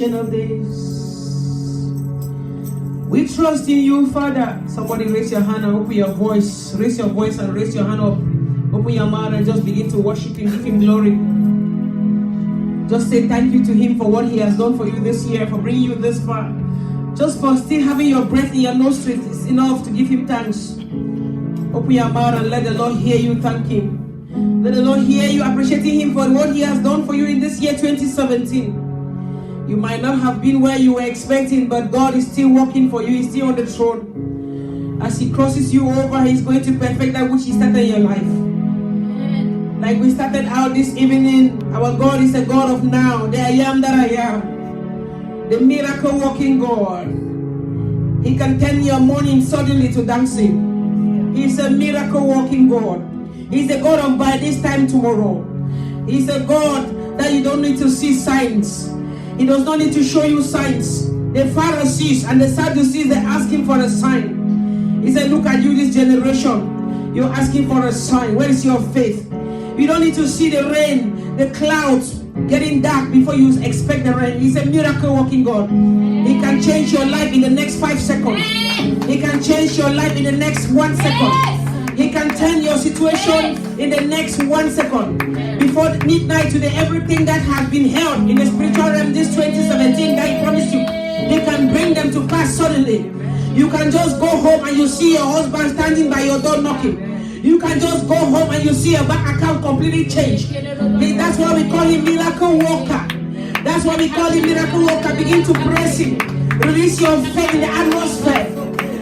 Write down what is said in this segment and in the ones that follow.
Of days. We trust in you, Father. Somebody raise your hand and open your voice. Raise your voice and raise your hand up. Open your mouth and just begin to worship him, give him glory. Just say thank you to him for what he has done for you this year, for bringing you this far. Just for still having your breath in your nostrils is enough to give him thanks. Open your mouth and let the Lord hear you thank him. Let the Lord hear you appreciating him for what he has done for you in this year 2017. You might not have been where you were expecting, but God is still working for you. He's still on the throne. As he crosses you over, he's going to perfect that which he started in your life. Amen. Like we started out this evening, our God is a God of now. The I am that I am. The miracle working God. He can turn your morning suddenly to dancing. He's a miracle working God. He's a God of by this time tomorrow. He's a God that you don't need to see signs. He does not need to show you signs. The Pharisees and the Sadducees, they're asking for a sign. He said, look at you, this generation. You're asking for a sign. Where is your faith? You don't need to see the rain, the clouds getting dark before you expect the rain. He's a miracle working God. He can change your life in the next 5 seconds. He can change your life in the next 1 second. He can turn your situation in the next 1 second. Before midnight today, everything that has been held in the spiritual realm this 2017 that he promised you, he can bring them to pass suddenly. You can just go home and you see your husband standing by your door knocking. You can just go home and you see your bank account completely changed. That's why we call him miracle worker. That's why we call him miracle worker. Begin to praise him. Release your faith in the atmosphere.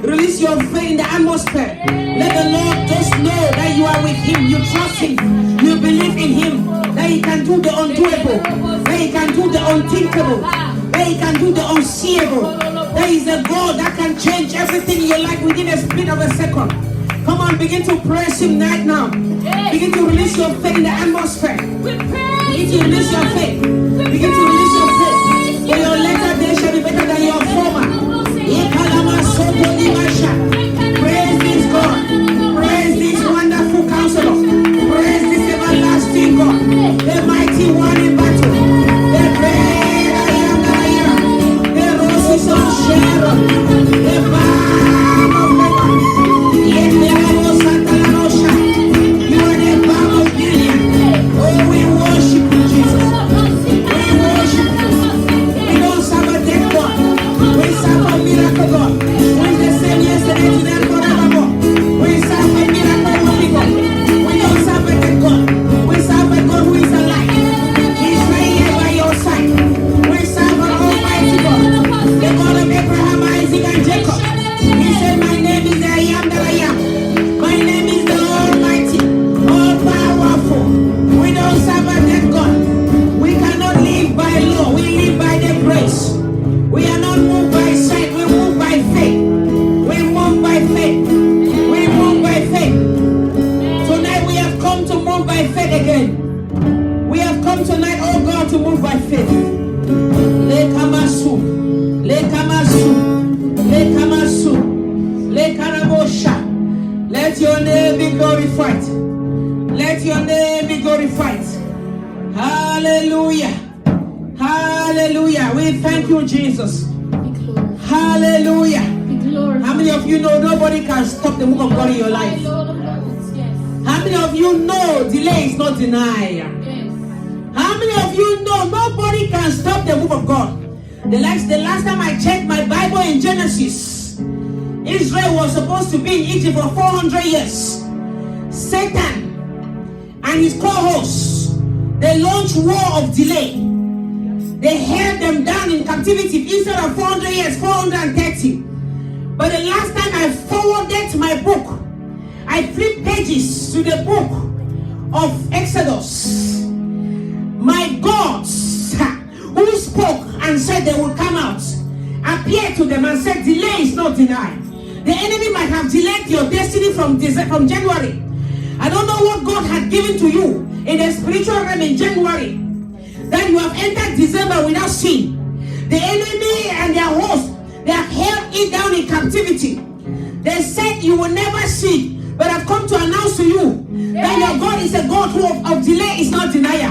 Release your faith in the atmosphere. Let the Lord just know that you are with him. You trust him. You believe in him. That he can do the undoable. That he can do the unthinkable. That he can do the unseeable. That is a God that can change everything in your life within a split of a second. Come on, begin to praise him right now. Begin to release your faith in the atmosphere. Begin to release your faith. Begin to release your faith. For your latter day shall be better than your former. Praise this God. Praise this wonderful counselor. Praise this everlasting God. The mighty one in battle. The great I am that I am. The roses of Sharon. The balm of Lebanon. Yet the rose of Talanosha. You are the balm of Gilead. Oh, we worship you, Jesus. We worship you. We don't serve a dead God. We serve a miracle God. Yesterday, today, and forevermore. We serve a miracle working God. We don't serve a dead God. We serve a God who is alive. He's right here by your side. We serve an almighty God. The God of Abraham, Isaac, and Jacob. He said, my name is the I am that I am. My name is the Almighty, all powerful. We don't serve a dead God. We cannot live by law. We live by the grace. We are not moved by sight. We move by faith. By faith. We move by faith. Tonight we have come to move by faith again. We have come tonight, oh God, to move by faith. Le kamasu, le kamasu, le kamasu, le karabosha. Let your name be glorified. Let your name be glorified. Hallelujah. Hallelujah. We thank you, Jesus. Hallelujah. How many of you know nobody can stop the move of God in your life? How many of you know delay is not denied? How many of you know nobody can stop the move of God? The last time I checked my Bible in Genesis, Israel was supposed to be in Egypt for 400 years. Satan and his co-hosts, they launched war of delay. They held them down in captivity. Instead of 400 years, 430. But the last time I forwarded my book, I flipped pages to the book of Exodus. My gods who spoke and said they will come out, appeared to them and said delay is not denied. The enemy might have delayed your destiny from January. I don't know what God had given to you in the spiritual realm in January, that you have entered December without sin. The enemy and their host, they have held it down in captivity. They said you will never see, but I've come to announce to you that your God is a God who of delay is not denier.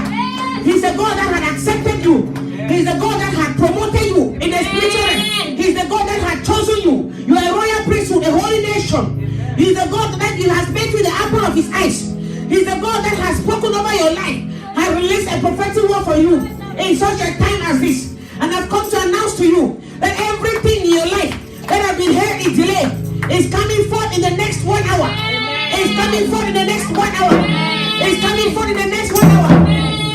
He's a God that had accepted you. He's the God that had promoted you in the spiritual realm. He's the God that had chosen you. You are a royal priesthood, a holy nation. He's the God that He has made you the apple of His eyes. He's the God that has spoken over your life, has released a prophetic word for you in such a time as this. And I've come to announce to you that everything in your life that has been here in delay is coming forth in the next 1 hour. It's coming forth in the next 1 hour. It's coming forth in the next 1 hour.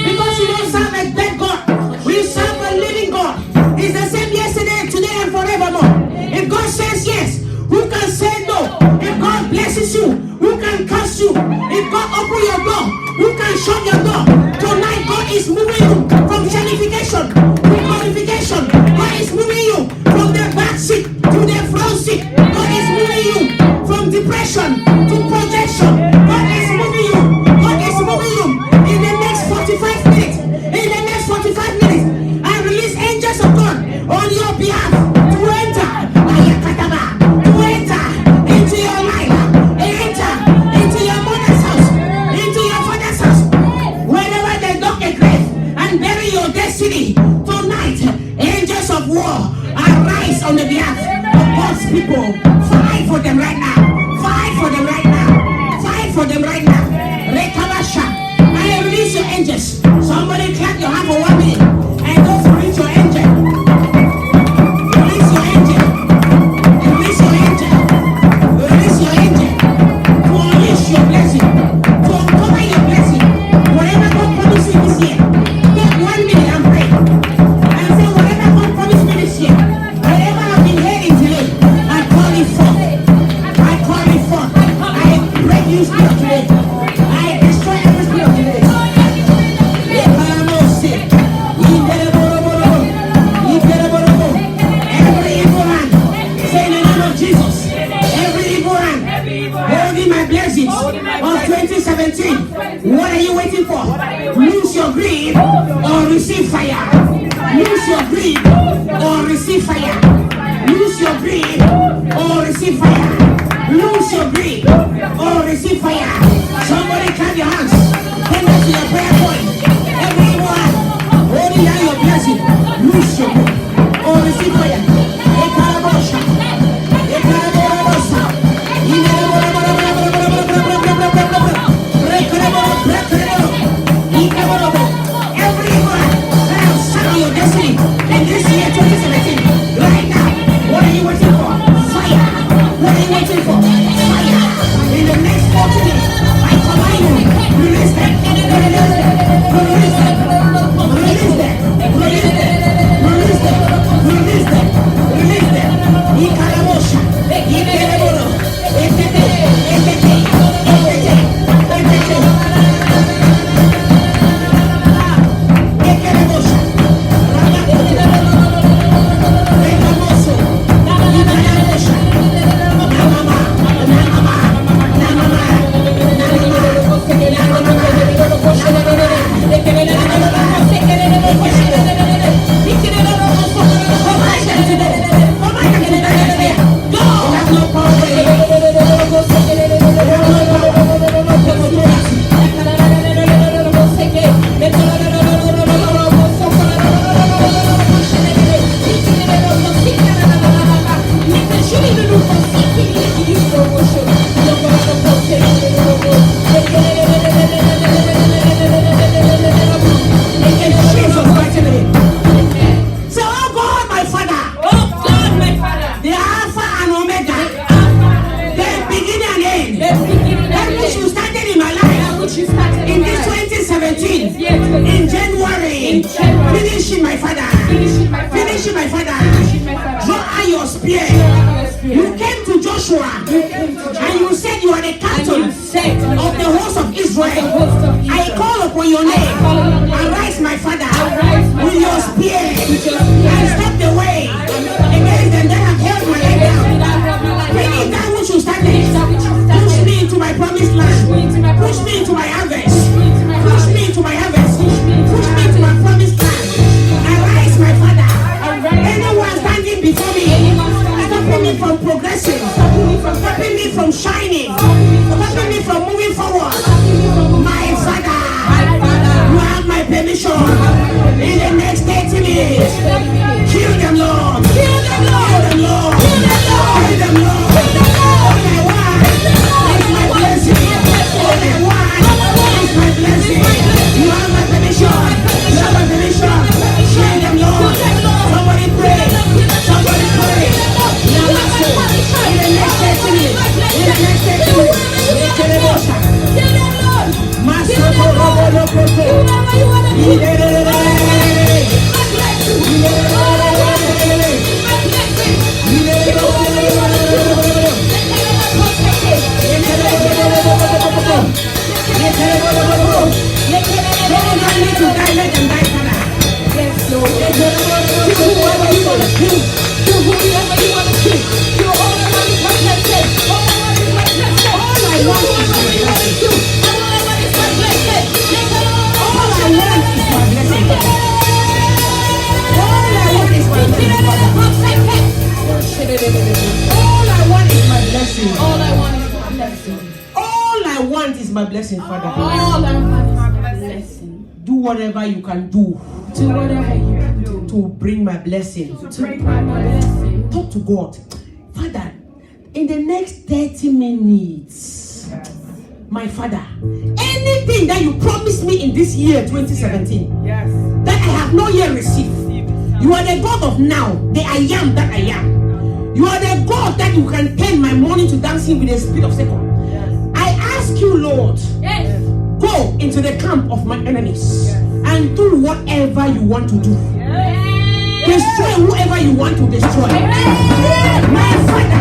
Because you don't serve a dead God. We serve a living God. He's the same yesterday, today, and forevermore. If God says yes, who can say no? If God blesses you, who can curse you? If God opens your door, who can shut your door? Tonight, God is moving you from sanctification to glorification. God is moving you from the back seat to the front seat. God is moving you from depression to projection. God is moving you. God is moving you in the next 45 minutes. In the next 45 minutes, I release angels of God on your behalf to enter. To enter into your life. Enter into your mother's house. Into your father's house. Wherever they dug a grave and bury your destiny. Tonight, angels of war arise on the behalf of God's people. Fight for them right now. Fight for them right now. Fight for them right now. Rekabasha. I release your angels. Somebody clap your hand for 1 minute. And go for release your angel. Release your angel. Release your angel. Release your angel. To unleash your blessing. To uncover your blessing. Whatever God promised you this year. Take 1 minute and pray. And say whatever God promised me this year. Whatever I've been hearing today. I call it forth. I call it forth. I break you spirit today. I destroy every spirit today. Every evil hand, say in the name of Jesus. Every evil hand, holding my blessings of 2017. What are you waiting for? Lose your greed or receive fire. Lose your greed or receive fire. Lose your greed or receive fire. Lose your greed or receive fire. Somebody clap your hands. Take that to your prayer point. Every evil hand, holding down your blessing. Lose your greed or receive fire. Ekarabosha. Ekarabosha. Every evil hand that has shut your destiny in this year 2017. Right now, what are you waiting for? Fire. What are you waiting for? Fire. In the next 40 minutes, I command you, release them. Release them. Release them. Release them. Release them. Release them. Release them. Release them. Ikarabosha. Ikeraboro. Etete. Etete. Etete. Etete. Ekarabosha. Rabakote. Rekamoso. Ikarabosha. Namama. Namama. Namama. In January, finishing my father. Finishing my father. Draw out your spear. You came to Joshua and you said you are the captain of the host of Israel. I call upon your name. Arise, my father, with your spear and stop the way against them that have held my leg down. Bring it down which you started. Push me into my promised land. Push permission. In the next 30 minutes, kill them, Lord. Kill them, Lord. Kill them, Lord. Kill them, Lord. Kill them, Lord. Kill them, Lord. All I want is my blessing. All I want is my blessing. You have my permission. You have my permission. Kill them, Lord. Somebody pray. Somebody pray. In the next 30 minutes. In the next 30 minutes. Kill them, Lord. Master, my blessing, Father. All I want is my blessing. Do whatever you can do. Do whatever you can do to bring my blessing. To bring my blessing. Talk to God. Father, in the next 30 minutes, my Father, anything that you promised me in this year 2017, yes, that I have not yet received. You are the God of now, the I am that I am. You are the God that you can turn my morning to dancing with the speed of second. Ask you, Lord, yes, go into the camp of my enemies, yes, and do whatever you want to do. yes, Destroy whoever you want to destroy. yes, My Father,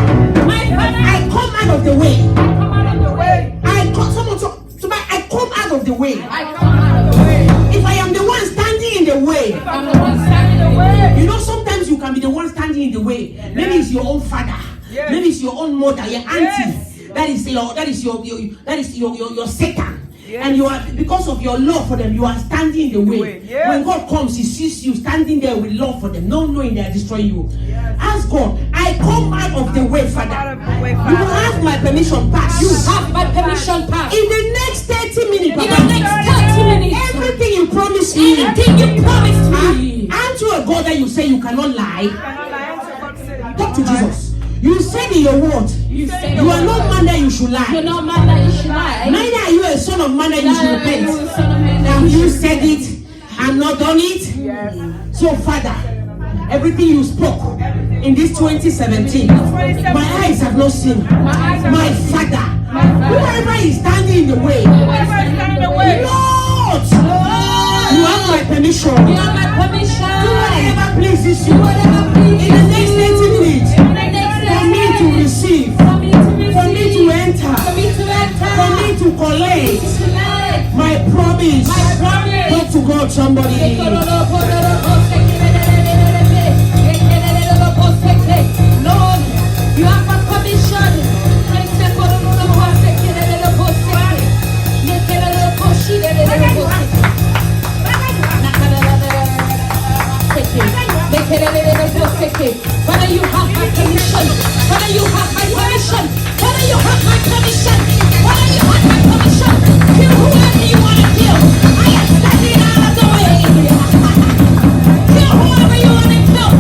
I come out of the way. I come out of the way. I come out of the way. I come out of the way. If I am the one standing in the way, If I'm the one standing in the way. you know, sometimes you can be the one standing in the way. Maybe it's your own father. Yes. Maybe it's your own mother, your auntie. Yes. That is your Satan. Yes. And you are, because of your love for them, you are standing in the way. Yes. When God comes, he sees you standing there with love for them, not knowing they are destroying you. Yes. Ask God, I come out of the way, Father. Out of the way, You Father. have my permission pass. You have my permission pass. In the next 30 minutes, In Papa, the next 30 minutes. everything you promised me, Anything you promised me. aren't you a God that you say you cannot lie? Cannot lie unto God, say you Talk to cannot lie. Jesus. You said in your word, You said you are not man that you should lie. You're not man that you should lie. Neither are you a son of man that you should Neither are you repent. a son of man that And you you should said it and not done it. Yes. So, Father, everything you spoke in this 2017, my eyes have not seen. My Father, whoever is standing in the way, Whoever is standing in the way, Lord, you have my permission. You have my permission. Do whatever pleases you. Do whatever pleases In the next you. 30 minutes, In the next for me to receive, For me to receive. for me to enter, For me to enter. for me to collect Tonight. my promise. My promise. Talk to God, somebody. Lord, you have my permission. Whether you have my permission, whether you have my permission, whether you have my permission, whether you have my permission, kill whoever you want to kill. I am standing out of the way. Kill whoever you want to kill.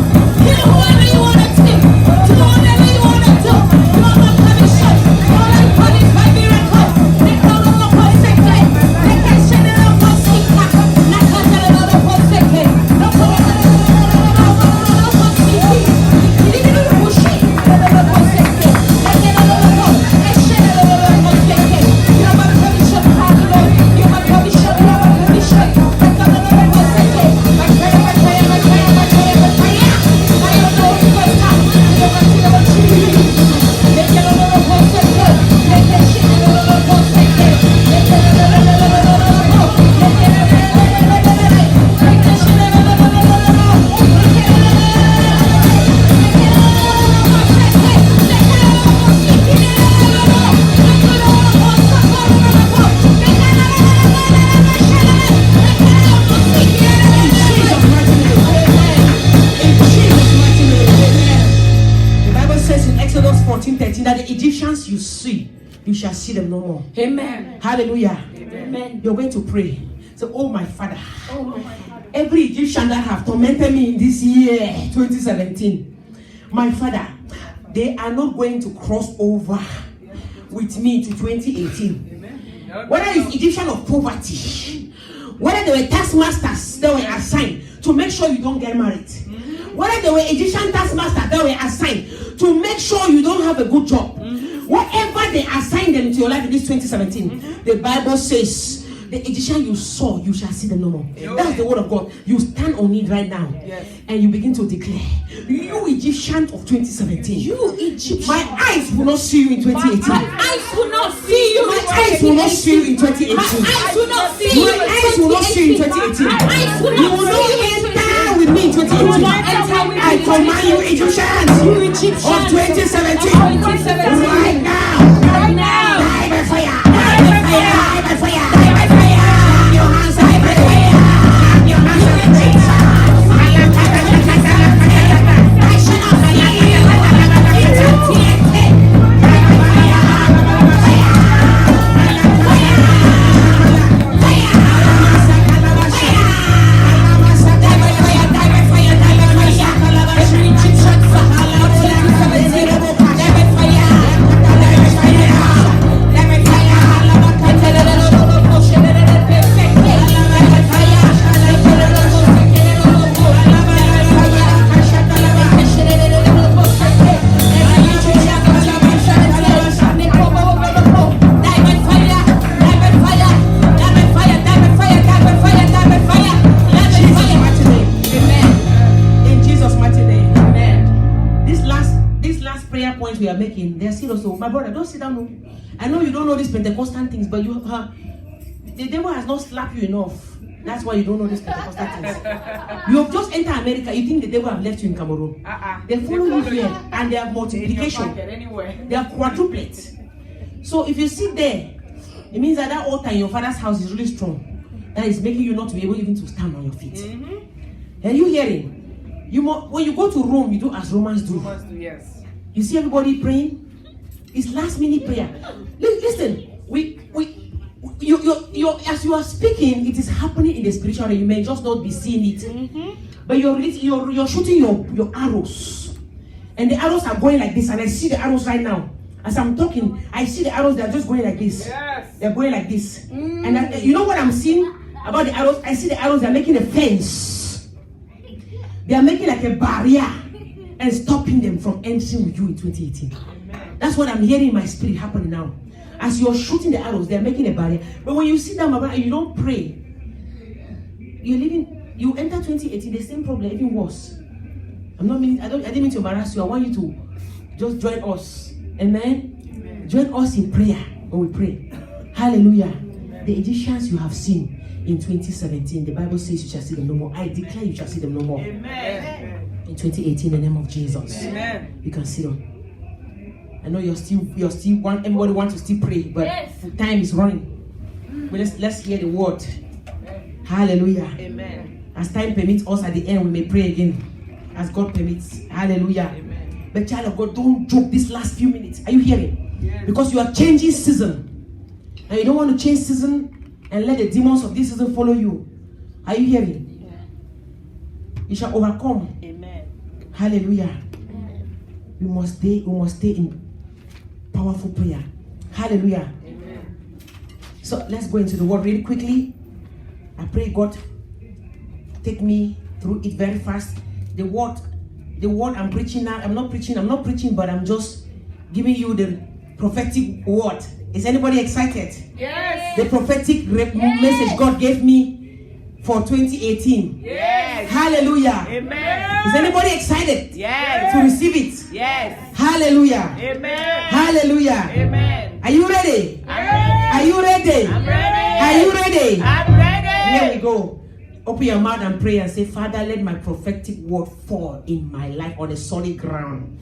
Kill whoever you want to kill. Do whatever you want to do. You have my permission. All I call is my miracle. They call it the Poseke. They can send it up on Sika. Not call it the Poseke. No call it the that the Egyptians you see, you shall see them no more. Amen. Hallelujah. Amen. You're going to pray. So, oh my Father, every Egyptian that have tormented me in this year, 2017, my Father, they are not going to cross over with me to 2018. Whether it's Egyptian of poverty, whether they were taskmasters that were assigned to make sure you don't get married, whether they were Egyptian taskmasters that were assigned to make sure you don't have a good job, whatever they assigned them to your life in this 2017, the Bible says, the Egyptian you saw, you shall see them no more. That's the word of God. You stand on it right now, and you begin to declare, you Egyptian of 2017, You Egyptian. my eyes will not see you in 2018. My eyes will not see you. My eyes will not see you in 2018. My eyes will not see you. My eyes will not see you in 2018. My eyes will You not will see not you in enter with me in 2018. You will not enter with me I in command you, Egyptians, You Egyptians of 2017, of 2017. right now, Right now. die by fire, Die by fire. die by fire, Die by fire. your hands die by fire, your hands die by fire. I shall not see you. Every Egyptian of 2017, die by fire. In Jesus' mighty name. This last prayer point we are making, they're serious. So, my brother, don't sit down. No. I know you don't know these Pentecostal things, but the devil has not slapped you enough. That's why you don't know these Pentecostal things. You have just entered America. You think the devil have left you in Cameroon? They follow you here, and they have multiplication. They are quadruplets. So if you sit there, it means that altar in your father's house is really strong. That is making you not to be able even to stand on your feet. Are you hearing? When you go to Rome, you do as Romans do. Yes. You see everybody praying? It's last minute prayer. Listen, as you are speaking, it is happening in the spiritual realm. You may just not be seeing it. But you're shooting your arrows. And the arrows are going like this. And I see the arrows right now. As I'm talking, I see the arrows, they're just going like this. Yes. They're going like this. And you know what I'm seeing about the arrows? I see the arrows, they're making a fence. They are making like a barrier and stopping them from entering with you in 2018. That's what I'm hearing in my spirit happening now. As you're shooting the arrows, they're making a barrier. But when you sit down and you don't pray, you enter 2018, the same problem, even worse. I didn't mean to embarrass you. I want you to just join us. Amen? Join us in prayer when we pray. Hallelujah. The Egyptians you have seen in 2017, the Bible says you shall see them no more. I declare you shall see them no more. Amen. In 2018, in the name of Jesus. Amen. You can sit on. I know you're still everybody wants to still pray, but time is running. But let's hear the word. Hallelujah. Amen. As time permits us at the end, we may pray again. As God permits. Hallelujah. Amen. But child of God, don't joke this last few minutes. Are you hearing? Yes. Because you are changing season. And you don't want to change season and let the demons of this season follow you. Are you hearing? Yeah. You shall overcome. Amen. Hallelujah. We must stay in powerful prayer. Hallelujah. Amen. So let's go into the word really quickly. I pray God take me through it very fast. The word I'm preaching now, I'm not preaching, but I'm just giving you the prophetic word. Is anybody excited? Yes. The prophetic message God gave me for 2018. Yes. Hallelujah. Amen. Is anybody excited Yes. to receive it? Yes. Hallelujah. Amen. Hallelujah. Amen. Are you ready? I'm ready. Are you ready? I'm ready. Are you ready? I'm ready. Here we go. Open your mouth and pray and say, Father, let my prophetic word fall in my life on a solid ground.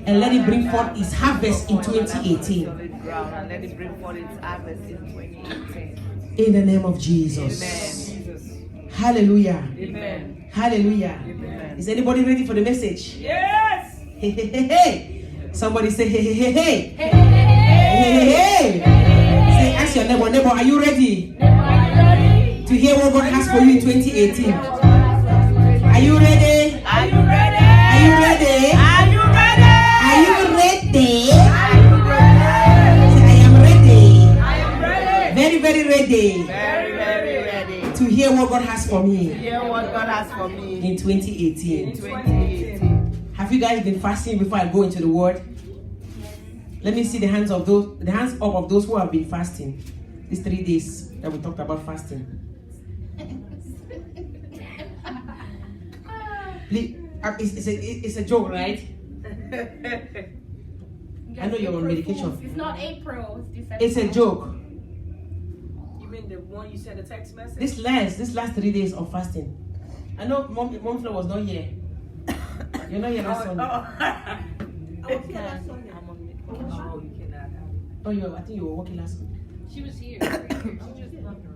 And let it bring forth its harvest in 2018. Solid ground, and let it bring forth its harvest in 2018. In the name of Jesus. Amen. Hallelujah. Amen. Hallelujah. Amen. Is anybody ready for the message? Yes. Hey, hey, hey, hey. Somebody say, hey, hey, hey, hey. Hey. Hey, hey, hey. Say, ask your neighbor, are you ready to hear what God has for you in 2018. Are you ready? Are you ready? Are you ready? Are you ready? Are you ready? Are you ready? I am ready. I am ready. Very, very ready Very, very ready. to hear what God has for me Hear what God has for me in 2018. in 2018. Have you guys been fasting before I go into the word? Let me see the hands up of those who have been fasting these 3 days that we talked about fasting. Please, it's a joke, right? I know you're on medication. It's not April, it's December. It's a joke. You mean the one you sent a text message? This last 3 days of fasting. I know Mom Flo was not here. You're not here last Sunday. Oh, you cannot have it. Oh, I think you were working last Sunday. She was here. She just left her.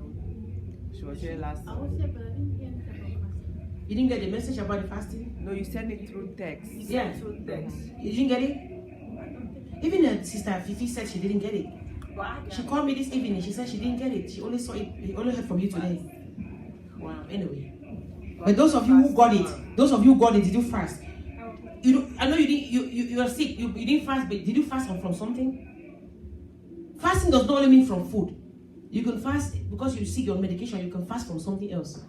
She was here last I time. was here, but I didn't hear anything about fasting. You didn't get the message about the fasting? No, you sent it through text. Yeah. Through text. You didn't get it? Even Sister Fifi said she didn't get it. But I got She it. called me this evening. She said she didn't get it. She only saw it. She only heard from you today. Wow. Anyway, but those of you who got it, did you fast? You don't, I know you didn't. You are sick. You didn't fast, but did you fast from something? Fasting does not only mean from food. You can fast because you seek your medication. You can fast from something else.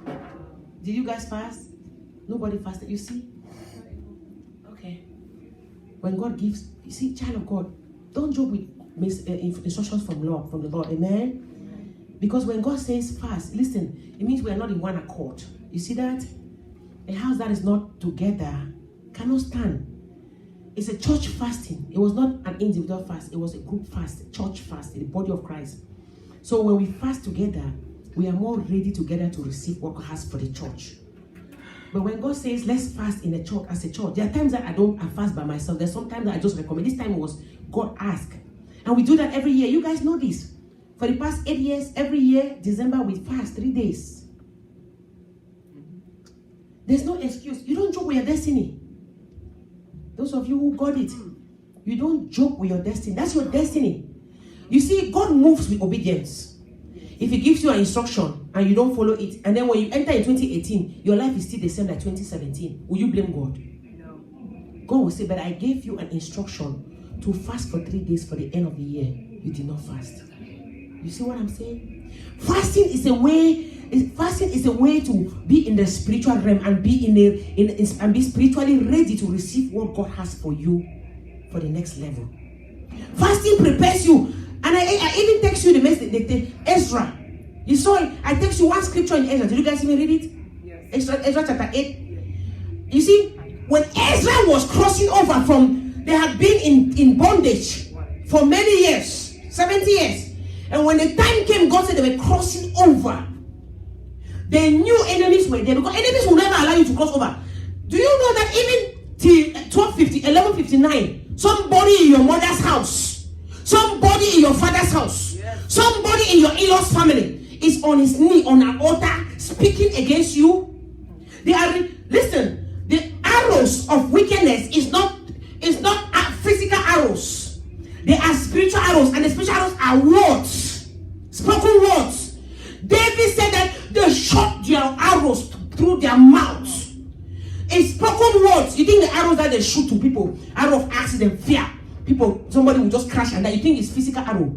Did you guys fast? Nobody fasted. You see? Okay. When God gives, you see, child of God, don't joke with instructions from the Lord. Amen? Because when God says fast, listen, it means we are not in one accord. You see that? A house that is not together cannot stand. It's a church fasting. It was not an individual fast. It was a group fast, a church fast, in the body of Christ. So when we fast together, we are more ready together to receive what God has for the church. But when God says, let's fast in a church, as a church, there are times that I fast by myself. There's sometimes that I just recommend. This time it was God asked. And we do that every year. You guys know this. For the past 8 years, every year, December, we fast 3 days. There's no excuse. You don't joke with your destiny. Those of you who got it, you don't joke with your destiny. That's your destiny. You see, God moves with obedience. If He gives you an instruction and you don't follow it, and then when you enter in 2018, your life is still the same like 2017, will you blame God? No. God will say, but I gave you an instruction to fast for 3 days for the end of the year. You did not fast. You see what I'm saying? Fasting is a way to be in the spiritual realm and be and be spiritually ready to receive what God has for you for the next level. Fasting prepares you. And I even text you the message, Ezra. You saw it. I text you one scripture in Ezra. Did you guys even read it? Yes. Ezra chapter 8. You see, when Ezra was crossing over they had been in bondage for many years, 70 years. And when the time came, God said they were crossing over. They knew enemies were there because enemies will never allow you to cross over. Do you know that even till 11:59, somebody in your mother's house, somebody in your father's house, somebody in your in-laws family is on his knee on an altar speaking against you? Listen, the arrows of wickedness is not physical arrows. They are spiritual arrows, and the spiritual arrows are words, spoken words. David said that they shot their arrows through their mouths. It's spoken words. You think the arrows that they shoot to people, arrow of accident, fear, somebody will just crash and die. You think it's physical arrow?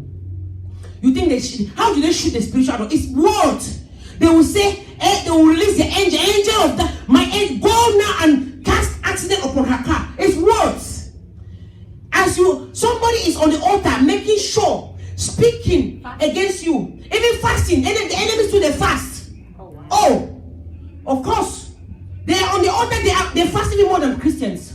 You think how do they shoot the spiritual arrow? It's words. They will say, they will release the angel of that. My angel, go now and cast accident upon her car. It's words. Somebody is on the altar making sure, speaking against you, even fasting. And the enemies do the fast. Oh, of course. They are on the altar, they fast even more than Christians.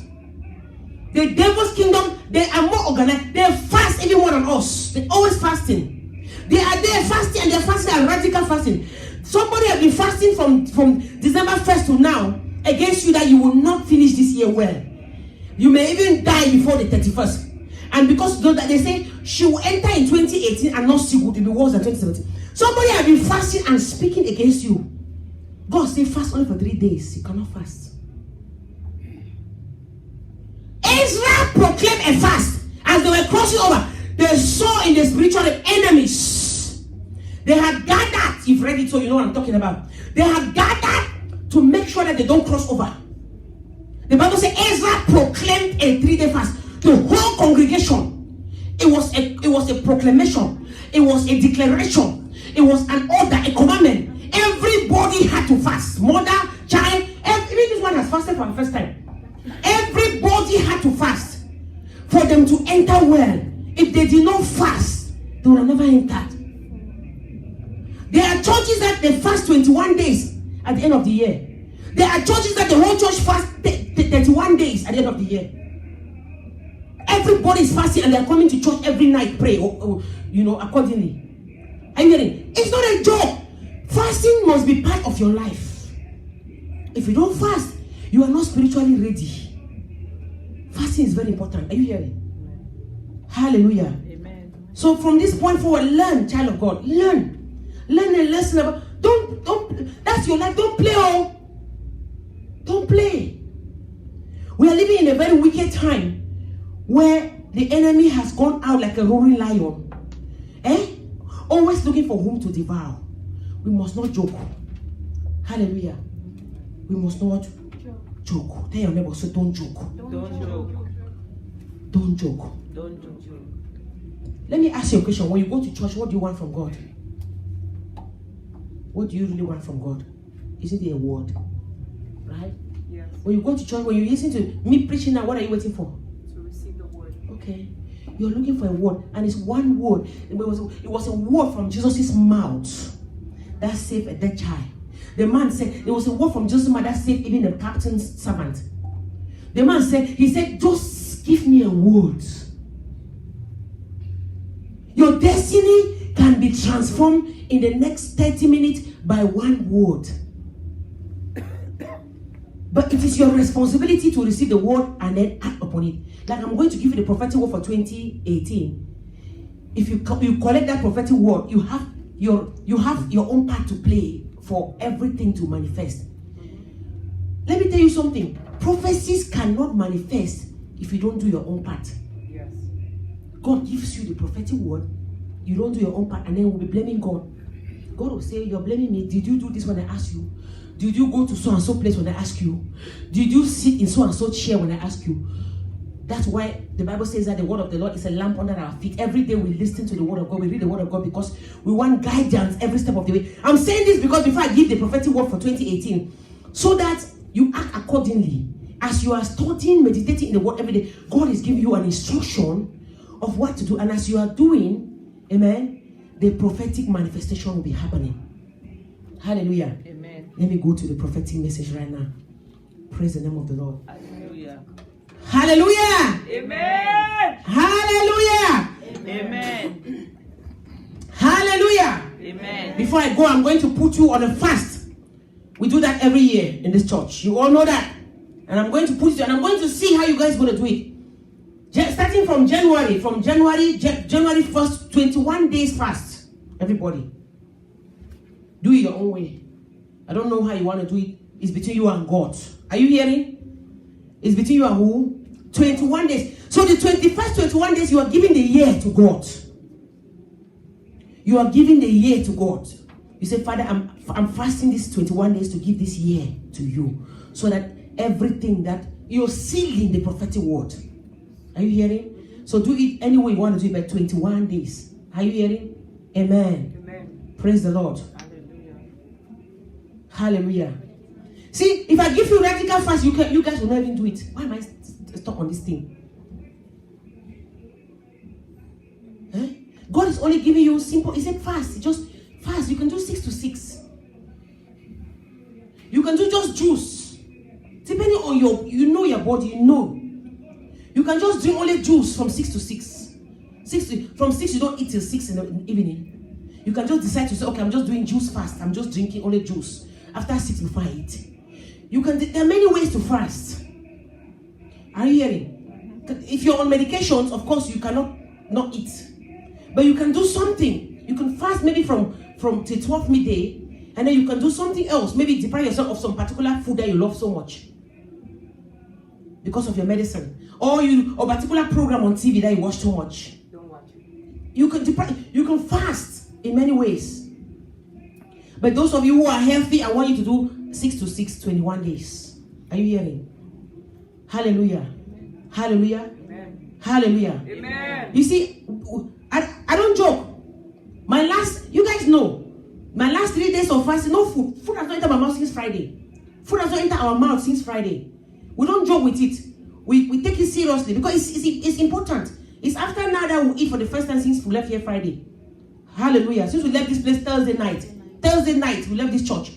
The devil's kingdom, they are more organized. They fast even more than us. They're always fasting. They are there fasting, and they're fasting and radical fasting. Somebody has been fasting from December 1st to now against you that you will not finish this year well. You may even die before the 31st. And because they say she will enter in 2018 and not see good, it will be worse than 2017. Somebody has been fasting and speaking against you. God say fast only for 3 days. You cannot fast. Ezra proclaimed a fast as they were crossing over. They saw in the spiritual enemies They had gathered, you've read it so you know what I'm talking about. They had gathered to make sure that they don't cross over. The Bible says Ezra proclaimed a 3-day fast. The whole congregation, it was a proclamation, it was a declaration, it was an order, a commandment. Everybody had to fast. Mother, child, even this one has fasted for the first time. Everybody had to fast for them to enter well. If they did not fast, they would have never entered. There are churches that they fast 21 days at the end of the year. There are churches that the whole church fast 31 days at the end of the year. Everybody is fasting and they are coming to church every night, pray, accordingly. Are you hearing? It's not a joke. Fasting must be part of your life. If you don't fast, you are not spiritually ready. Fasting is very important. Are you hearing? Hallelujah. Amen. So from this point forward, learn, child of God. Learn a lesson about. Don't. That's your life. Don't play. Don't play. We are living in a very wicked time where the enemy has gone out like a roaring lion. Always looking for whom to devour. We must not joke. Hallelujah. We must not joke. Tell your neighbor, so don't joke. Don't joke. Don't joke. Don't joke. Let me ask you a question. When you go to church, what do you want from God? What do you really want from God? Isn't it a word? Right? Yes. When you go to church, when you listen to me preaching now, what are you waiting for? To receive the word. Okay. You're looking for a word, and it's one word. It was a word from Jesus' mouth that saved a dead child. The man said, there was a word from Jesus' mouth that saved even the captain's servant. The man said, he said, just give me a word. Your destiny can be transformed in the next 30 minutes by one word. But it is your responsibility to receive the word and then act upon it. Like I'm going to give you the prophetic word for 2018. If you collect that prophetic word, you have your own part to play for everything to manifest. Let me tell you something. Prophecies cannot manifest if you don't do your own part. Yes. God gives you the prophetic word, you don't do your own part, and then we'll be blaming God. God will say, you're blaming me. Did you do this when I asked you? Did you go to so and so place when I asked you? Did you sit in so and so chair when I asked you? That's why the Bible says that the word of the Lord is a lamp under our feet. Every day we listen to the word of God, we read the word of God because we want guidance every step of the way. I'm saying this because before I give the prophetic word for 2018, so that you act accordingly. As you are studying, meditating in the word every day, God is giving you an instruction of what to do. And as you are doing, amen, the prophetic manifestation will be happening. Hallelujah. Amen. Let me go to the prophetic message right now. Praise the name of the Lord. Hallelujah. Hallelujah. Amen. Hallelujah. Amen. Hallelujah. Amen. Before I go, I'm going to put you on a fast. We do that every year in this church. You all know that. And I'm going to put you, and I'm going to see how you guys are going to do it. Starting from January 1st, 21 days fast. Everybody. Do it your own way. I don't know how you want to do it. It's between you and God. Are you hearing? It's between you and who? 21 days. So the 21st 21 days, you are giving the year to God. You are giving the year to God. You say, Father, I'm fasting these 21 days to give this year to you. So that everything that you're sealing the prophetic word. Are you hearing? So do it any way you want to do it by 21 days. Are you hearing? Amen. Amen. Praise the Lord. Hallelujah. Hallelujah. See, if I give you radical fast, you guys will not even do it. Why am I stuck on this thing? God is only giving you simple. He said fast. Just fast. You can do 6 to 6. You can do just juice. Depending on your body, You can just drink only juice from 6 to 6. From 6 you don't eat till 6 in the evening. You can just decide to say, okay, I'm just doing juice fast. I'm just drinking only juice. After 6 before I eat. There are many ways to fast. Are you hearing? If you're on medications, of course you cannot not eat. But you can do something. You can fast maybe from till 12 midday. And then you can do something else. Maybe deprive yourself of some particular food that you love so much. Because of your medicine. Or a particular program on TV that you watch too much. Don't watch it. You can fast in many ways. But those of you who are healthy, I want you to do 6 to 6, 21 days. Are you hearing? Hallelujah. Hallelujah. Hallelujah. Amen. You see, I don't joke. You guys know, my last 3 days of fasting, no food. Food has not entered my mouth since Friday. Food has not entered our mouth since Friday. We don't joke with it. We take it seriously because it's important. It's after now that we eat for the first time since we left here Friday. Hallelujah. Since we left this place Thursday night, we left this church.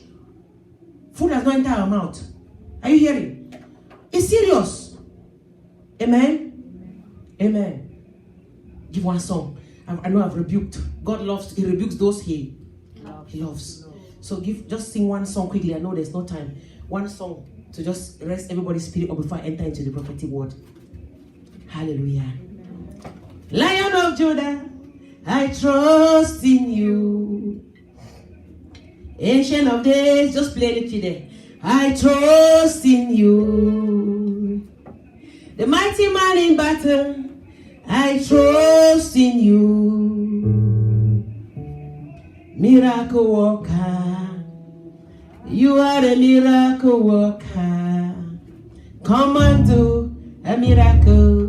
Food has not entered our mouth. Are you hearing? It's serious. Amen? Amen. Give one song. I know I've rebuked. God loves, He rebukes those He loves. So just sing one song quickly. I know there's no time. One song to just rest everybody's spirit up before I enter into the prophetic word. Hallelujah. Lion of Judah, I trust in you. Ancient of days, just play it today. I trust in you. The mighty man in battle, I trust in you. Miracle worker, you are the miracle worker. Come and do a miracle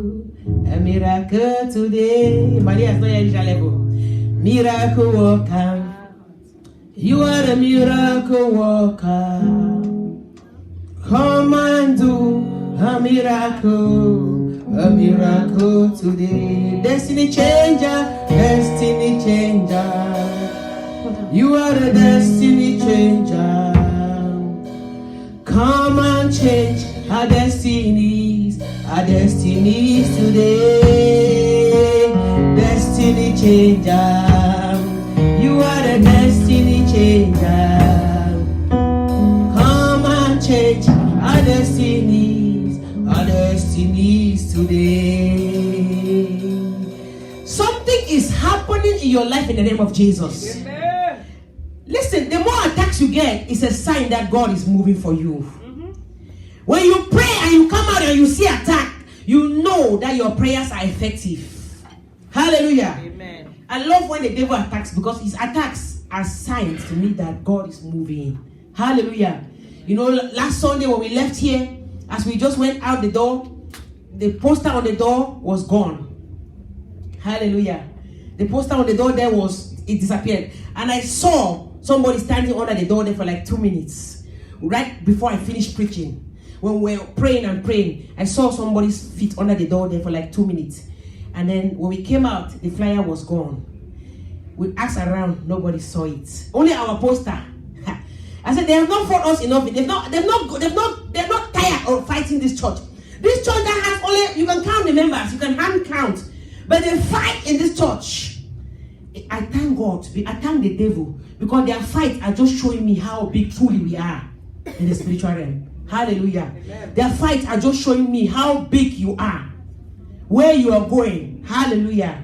today. Maria is not yet level. Miracle worker, you are the miracle worker. Come and do a miracle today. Destiny changer. You are the destiny changer. Come and change our destinies today. Destiny changer. You are the destiny changer. Come and change our destinies today. Something is happening in your life in the name of Jesus. Amen. Listen, the more attacks you get, it's a sign that God is moving for you. When you pray and you come out and you see attack, you know that your prayers are effective. Hallelujah. Amen. I love when the devil attacks because his attacks are signs to me that God is moving. Hallelujah. You know, last Sunday when we left here, as we just went out the door, the poster on the door was gone. Hallelujah. The poster on the door there it disappeared. And I saw somebody standing under the door there for like 2 minutes. Right before I finished preaching. When we were praying, I saw somebody's feet under the door there for like 2 minutes. And then when we came out, the flyer was gone. We asked around, nobody saw it. Only our poster. I said, they have not fought us enough. They're not tired of fighting this church. This church that has only, you can count the members, you can hand count. But they fight in this church. I thank God, I thank the devil, because their fights are just showing me how big truly we are in the spiritual realm. Hallelujah. Amen. Their fights are just showing me how big you are, where you are going. Hallelujah.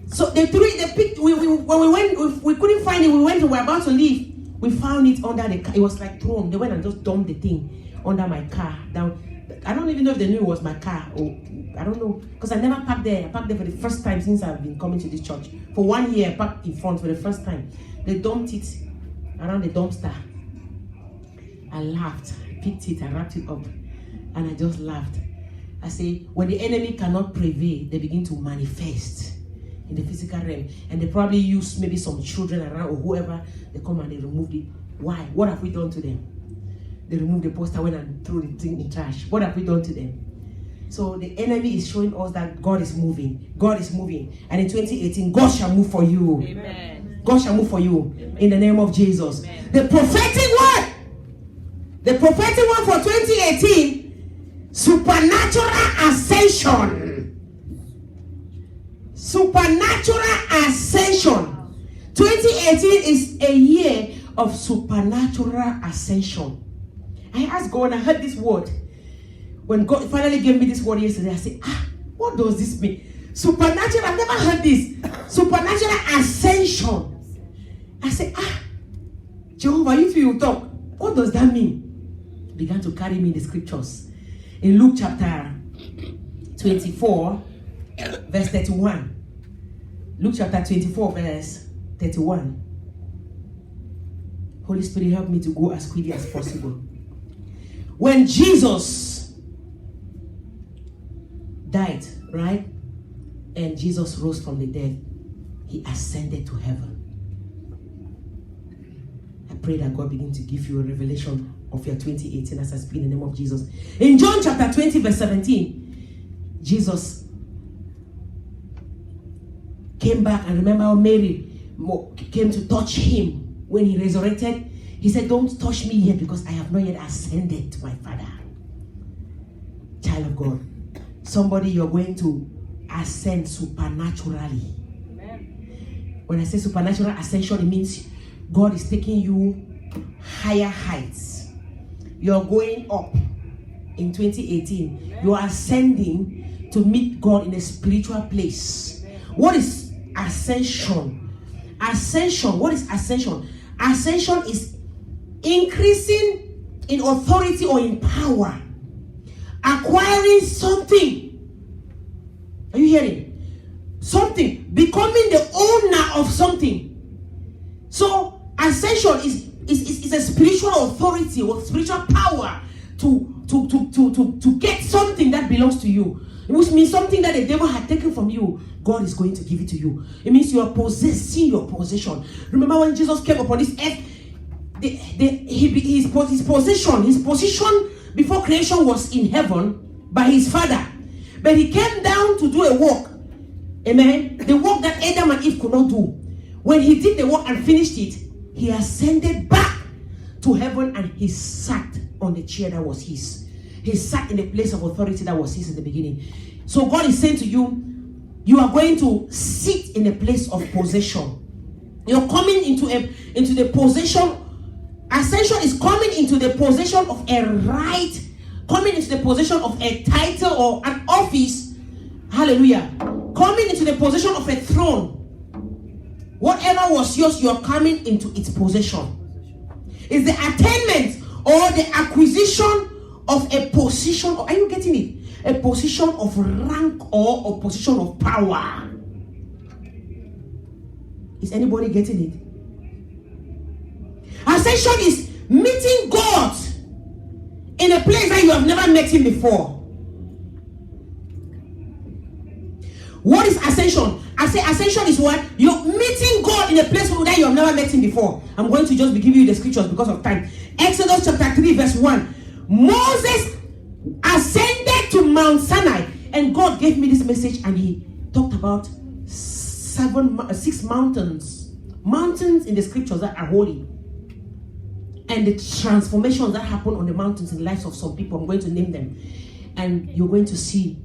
So when we went, we couldn't find it. We were about to leave. We found it under the car. It was like thrown. They went and just dumped the thing under my car down. I don't even know if they knew it was my car, or I don't know, because I never parked there. I parked there for the first time since I've been coming to this church. For 1 year, I parked in front for the first time. They dumped it around the dumpster. I laughed. I picked it. I wrapped it up, and I just laughed. I say, when the enemy cannot prevail, they begin to manifest in the physical realm, and they probably use maybe some children around or whoever. They come and they remove it. Why? What have we done to them? They removed the poster, went and threw the thing in trash. What have we done to them? So the enemy is showing us that God is moving. God is moving. And in 2018, God shall move for you. Amen. God shall move for you. Amen. In the name of Jesus. Amen. The prophetic word for 2018, supernatural ascension. Supernatural ascension. 2018 is a year of supernatural ascension. I asked God, I heard this word. When God finally gave me this word yesterday, I said, what does this mean? Supernatural, I've never heard this. Supernatural ascension. I said, Jehovah, if you talk, what does that mean? He began to carry me in the scriptures. In Luke chapter 24, verse 31. Luke chapter 24, verse 31. Holy Spirit, help me to go as quickly as possible. When Jesus died, right? And Jesus rose from the dead, he ascended to heaven. I pray that God begin to give you a revelation of your 2018 as I speak in the name of Jesus. In John chapter 20, verse 17, Jesus came back, and remember how Mary came to touch him when he resurrected. He said, don't touch me yet because I have not yet ascended to my Father. Child of God, somebody, you're going to ascend supernaturally. Amen. When I say supernatural ascension, it means God is taking you higher heights. You're going up in 2018. Amen. You are ascending to meet God in a spiritual place. Amen. What is ascension? Ascension. What is ascension? Ascension is increasing in authority or in power, acquiring something. Are you hearing? Something, becoming the owner of something. So ascension is a spiritual authority or spiritual power to get something that belongs to you, which means something that the devil had taken from you, God is going to give it to you. It means you are possessing your possession. Remember when Jesus came upon this earth, his position before creation was in heaven by his Father, but he came down to do a work. Amen. The work that Adam and Eve could not do. When he did the work and finished it, he ascended back to heaven and he sat on the chair that was his. He sat in the place of authority that was his in the beginning. So God is saying to you, you are going to sit in a place of possession. You're coming into the possession. Ascension is coming into the possession of a right, coming into the possession of a title or an office. Hallelujah. Coming into the possession of a throne. Whatever was yours, you're coming into its possession. It's the attainment or the acquisition of a position. Are you getting it? A position of rank or a position of power. Is anybody getting it? Ascension is meeting God in a place that you have never met him before. What is ascension? I say ascension is what? You're meeting God in a place that you have never met him before. I'm going to just be giving you the scriptures because of time. Exodus chapter 3 verse 1. Moses ascended to Mount Sinai, and God gave me this message, and he talked about 6 mountains. Mountains in the scriptures that are holy. And the transformations that happen on the mountains in the lives of some people. I'm going to name them. And you're going to see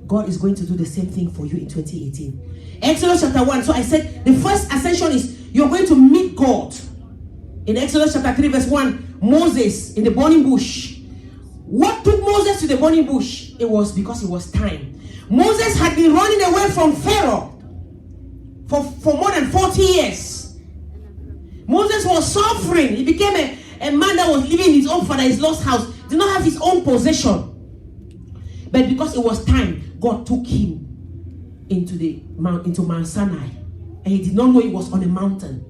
God is going to do the same thing for you in 2018. Exodus chapter 1. So I said the first ascension is you're going to meet God. In Exodus chapter 3 verse 1, Moses in the burning bush. What took Moses to the burning bush? It was because it was time. Moses had been running away from Pharaoh for more than 40 years. Moses was suffering. He became a man that was living in his own father, his lost house. Did not have his own possession. But because it was time, God took him into Mount Sinai. And he did not know he was on a mountain,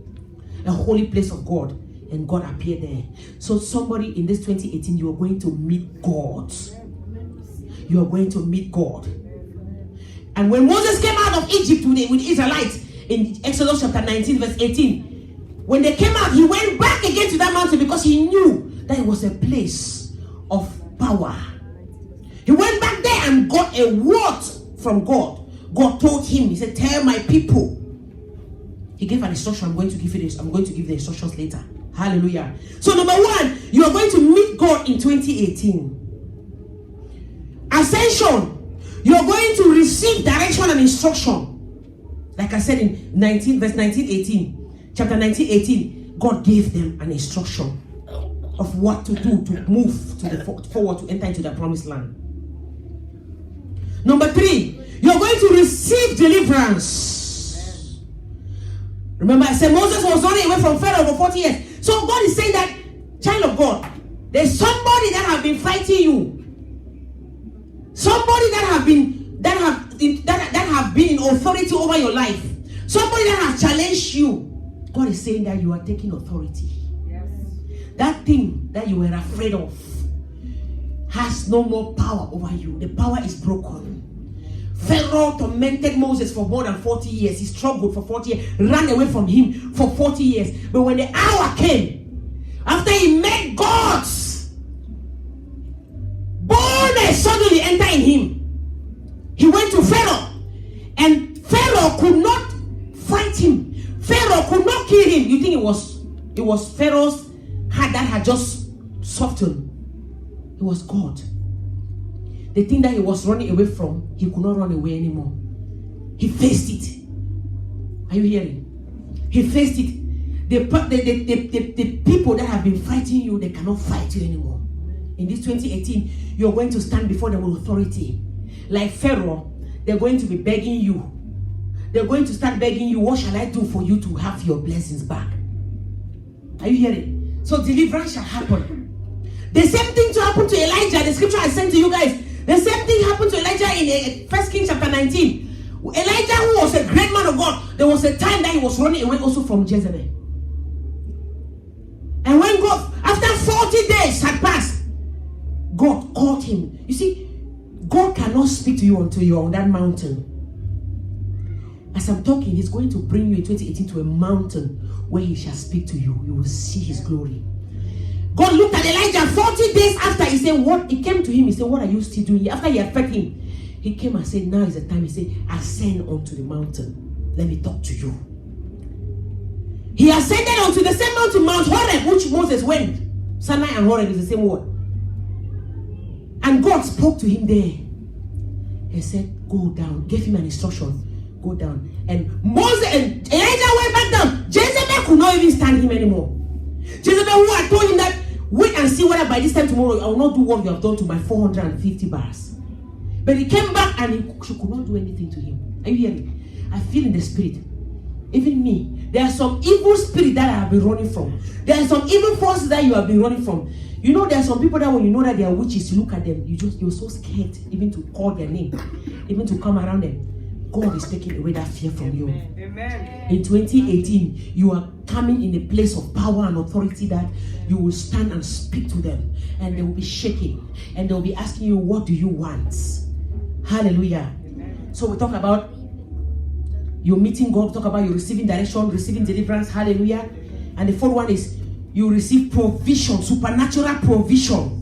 a holy place of God. And God appeared there. So somebody in this 2018, you are going to meet God. You are going to meet God. And when Moses came out of Egypt with the Israelites, in Exodus chapter 19 verse 18, when they came out, he went back again to that mountain because he knew that it was a place of power. He went back there and got a word from God. God told him, he said, tell my people. He gave an instruction. I'm going to give the instructions later. Hallelujah. So number 1, you are going to meet God in 2018. Ascension. You are going to receive direction and instruction. Like I said in verse 18, chapter 19:18, God gave them an instruction of what to do to move forward to enter into the promised land. Number 3, you're going to receive deliverance. Remember, I said Moses was running away from Pharaoh for 40 years. So God is saying that, child of God, there's somebody that have been fighting you. Somebody that have been in authority over your life. Somebody that has challenged you. God is saying that you are taking authority. Yes. that thing that you were afraid of has no more power over you. The power is broken. Pharaoh tormented Moses for more than 40 years. He struggled for 40 years, ran away from him for 40 years. But when the hour came, after he met God's boldness suddenly entered in him, he went to Pharaoh, and Pharaoh could not fight him. Pharaoh could not kill him. You think it was Pharaoh's heart that had just softened? It was God. The thing that he was running away from, he could not run away anymore. He faced it. Are you hearing? He faced it. The people that have been fighting you, they cannot fight you anymore. In this 2018, you're going to stand before them with authority. Like Pharaoh, they're going to be begging you. They're going to start begging you, what shall I do for you to have your blessings back? Are you hearing? So deliverance shall happen. The same thing to happen to Elijah. The scripture I sent to you guys. The same thing happened to Elijah in 1 Kings chapter 19. Elijah, who was a great man of God, there was a time that he was running away also from Jezebel. And when God, after 40 days had passed, God called him. You see, God cannot speak to you until you're on that mountain. As I'm talking, he's going to bring you in 2018 to a mountain where he shall speak to you. You will see his glory. God looked at Elijah 40 days after. He said, what? He came to him. He said, what are you still doing? After he had fed him, he came and said, now is the time. He said, ascend onto the mountain. Let me talk to you. He ascended onto the same mountain, Mount Horeb, which Moses went. Sinai and Horeb is the same word. And God spoke to him there. He said, go down. Gave him an instruction. Go down. And Moses and Elijah went back down. Jezebel could not even stand him anymore. Jezebel, who had told him that, wait and see whether by this time tomorrow I will not do what you have done to my 450 bars. But he came back and she could not do anything to him. Are you hearing? I feel in the spirit. Even me. There are some evil spirits that I have been running from. There are some evil forces that you have been running from. You know, there are some people that when you know that they are witches, you look at them, you're so scared even to call their name, even to come around them. God is taking away that fear from you. Amen. In 2018, you are coming in a place of power and authority that you will stand and speak to them, and they will be shaking, and they will be asking you, what do you want? Hallelujah. Amen. So we talk about you meeting God, talk about you receiving direction, receiving deliverance. Hallelujah. And the fourth one is you receive provision, supernatural provision.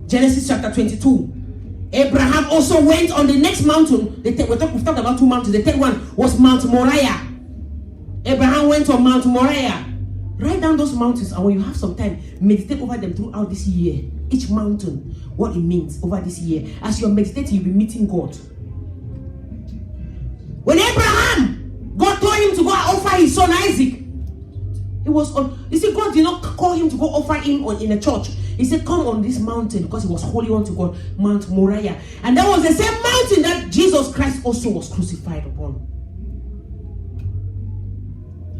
Genesis chapter 22. Abraham also went on the next mountain. We've talked about two mountains. The third one was Mount Moriah. Abraham went on Mount Moriah. Write down those mountains, and when you have some time, meditate over them throughout this year. Each mountain, what it means over this year. As you're meditating, you'll be meeting God. When Abraham, God told him to go and offer his son Isaac, it was on. You see, God did not call him to go offer him in a church. He said, come on this mountain, because he was holy unto God, Mount Moriah. And that was the same mountain that Jesus Christ also was crucified upon.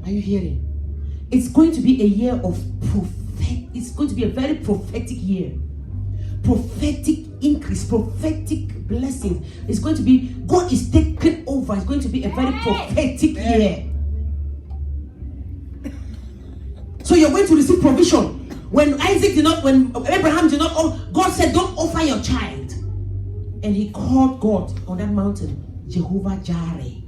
Are you hearing? It's going to be a year of prophet. It's going to be a very prophetic year. Prophetic increase, prophetic blessing. It's going to be, God is taking over. It's going to be a very prophetic year. So you're going to receive provision. When Abraham did not, God said, don't offer your child. And he called God on that mountain, Jehovah Jireh.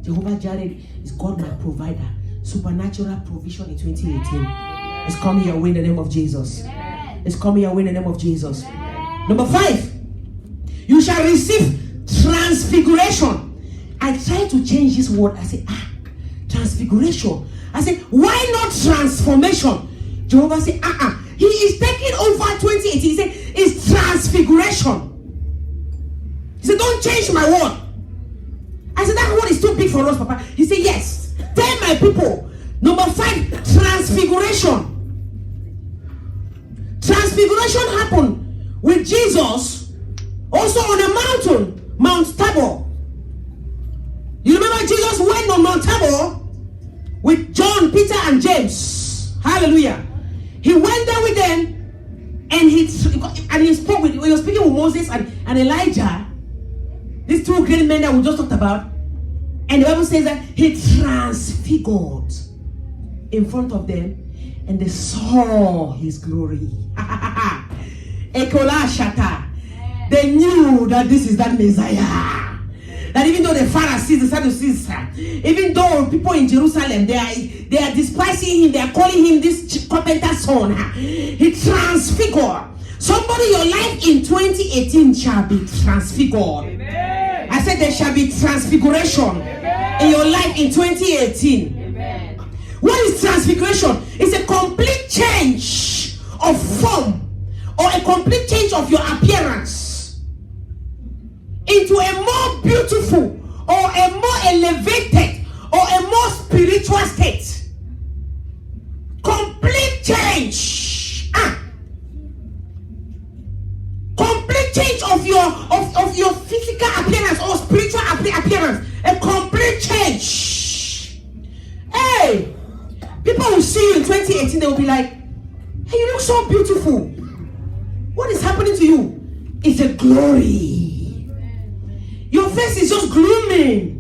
Jehovah Jireh is God my provider. Supernatural provision in 2018. It's coming your way in the name of Jesus. It's coming your way in the name of Jesus. Number 5, you shall receive transfiguration. I tried to change this word. I said, transfiguration. I said, why not transformation? Jehovah said, He is taking over 2018. He said, it's transfiguration. He said, don't change my word. I said, that word is too big for us, Papa. He said, yes. Tell my people. Number 5, transfiguration. Transfiguration happened with Jesus also on a mountain, Mount Tabor. You remember Jesus went on Mount Tabor with John, Peter, and James. Hallelujah. He went there with them, and he spoke with. He was speaking with Moses and Elijah, these two great men that we just talked about. And the Bible says that he transfigured. in front of them, and they saw his glory. Ekola Shata. They knew that this is that Messiah. That even though the Pharisees, the Sadducees, even though people in Jerusalem, they are despising him, they are calling him this carpenter's son, he transfigured. Somebody, your life in 2018 shall be transfigured. Amen. I said there shall be transfiguration. Amen. In your life in 2018. Amen. What is transfiguration? It's a complete change of form or a complete change of your appearance into a more beautiful or a more elevated or a more spiritual state. Complete change. Complete change of your physical appearance or spiritual appearance. A complete change. Hey, people will see you in 2018. They will be like, "Hey, you look so beautiful. What is happening to you?" It's a glory. Your face is just glooming.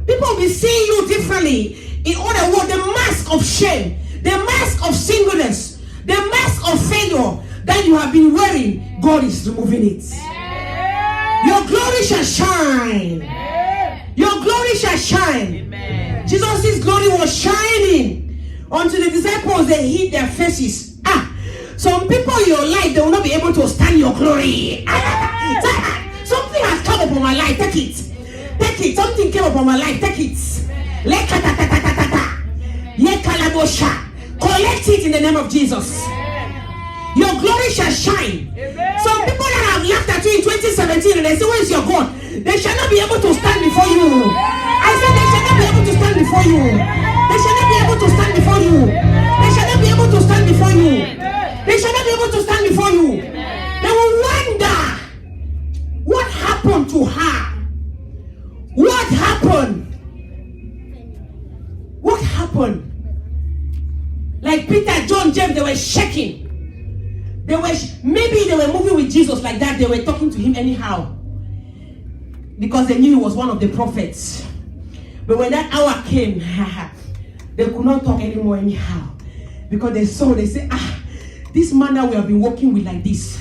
People will be seeing you differently. In other words, the mask of shame, the mask of singleness, the mask of failure that you have been wearing, God is removing it. Amen. Your glory shall shine. Amen. Your glory shall shine. Amen. Jesus' glory was shining unto the disciples. They hid their faces. Some people in your life, they will not be able to stand your glory. Something has come upon my life. Take it. Take it. Something came upon my life. Take it. Collect it in the name of Jesus. Your glory shall shine. Amen. Some people that have laughed at you in 2017 and they say, "Where is your God?" They shall not be able to stand before you. I said they shall not be able to stand before you. They shall not be able to stand before you. They shall not be able to stand before you. They shall not be able to stand before you. They will wonder what happened to her. What happened? What happened? Like Peter, John, James, they were shaking. Maybe they were moving with Jesus like that. They were talking to him anyhow because they knew he was one of the prophets. But when that hour came, they could not talk anymore anyhow because they said, this man that we have been working with like this,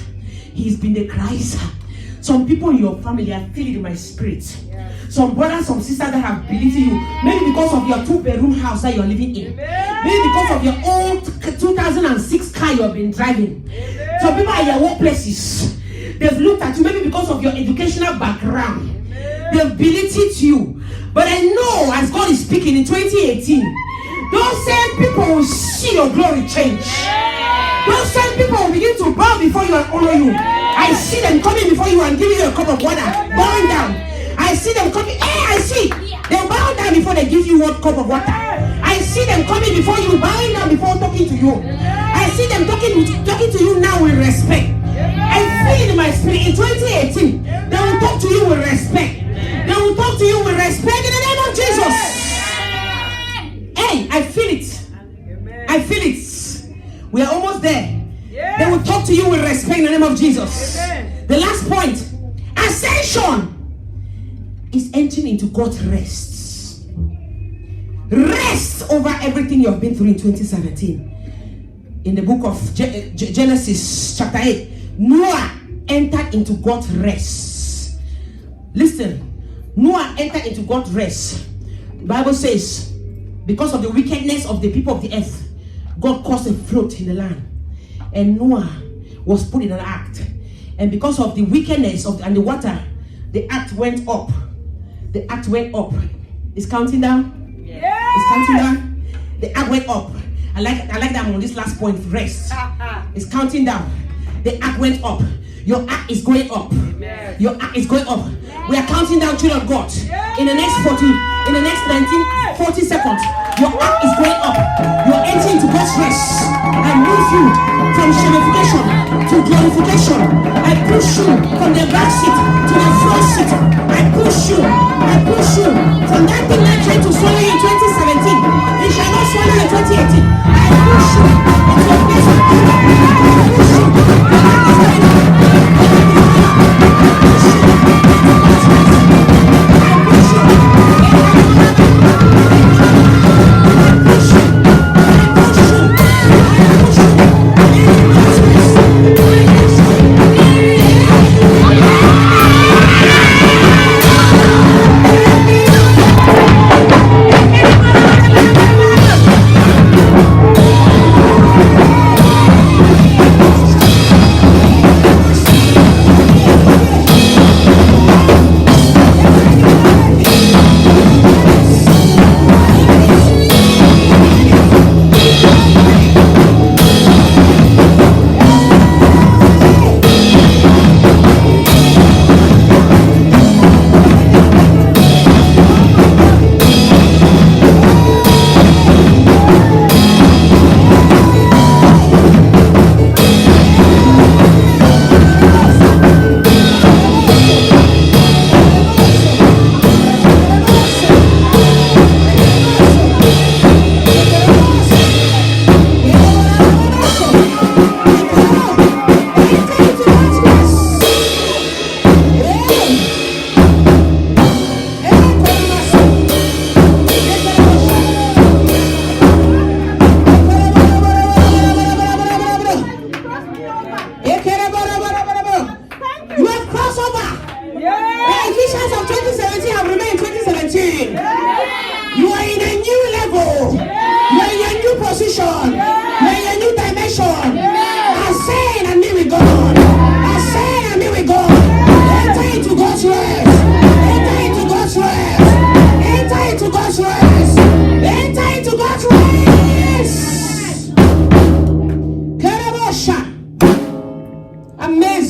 he's been the Christ. Some people in your family, I feel it in my spirit. Some brothers, some sisters that have believed in you, maybe because of your 2-bedroom house that you're living in, maybe because of your old 2006 car you've been driving. Some people at your workplaces, they've looked at you maybe because of your educational background. They've believed you. But I know as God is speaking in 2018, those same people will see your glory change. Those same people will begin to bow before you and honor you. I see them coming before you and giving you a cup of water, bowing down. I see them coming. I see. They bow down before they give you one cup of water. I see them coming before you, bowing down before talking to you. I see them talking to you now with respect. I feel in my spirit in 2018, they will talk to you with respect. They will talk to you with respect in the name of Jesus. Hey, I feel it. I feel it. We are almost there. They will talk to you with respect in the name of Jesus. The last point, ascension is entering into God's rest. Rest over everything you have been through in 2017. In the book of Genesis chapter 8, Noah entered into God's rest. Listen, Noah entered into God's rest. The Bible says, because of the wickedness of the people of the earth, God caused a flood in the land. And Noah was put in an ark. And because of the wickedness and the water, the ark went up. The ark went up. It's counting down? Yeah. It's counting down? The ark went up. I like that on this last point, rest. It's counting down. The ark went up. Your ark is going up. Amen. Your ark is going up. We are counting down, children of God. In the next 40 seconds, your ark is going up. You're entering into God's rest. I move you from shamification to glorification. I push you from the back seat to the front seat. I push you from that thing that tried to swallow you in 2017. It shall not swallow you in 2018. I push you into a place of honor. I push you. Your ark is going up. Push you.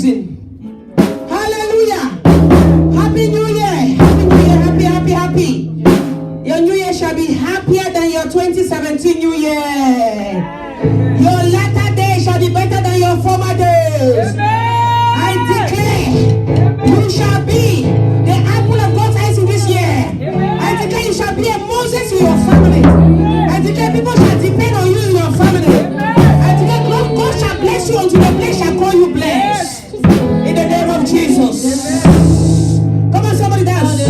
season. Hallelujah. Happy New Year. Happy New Year. Happy, happy, happy. Your New Year shall be happier than your 2017 New Year. Your latter day shall be better than your former days. I declare you shall be the apple of God's eyes in this year. I declare you shall be a Moses in your family. I declare people shall depend on you in your family. I declare God shall bless you until the place shall call you blessed. In the name of Jesus. Come on, somebody dance.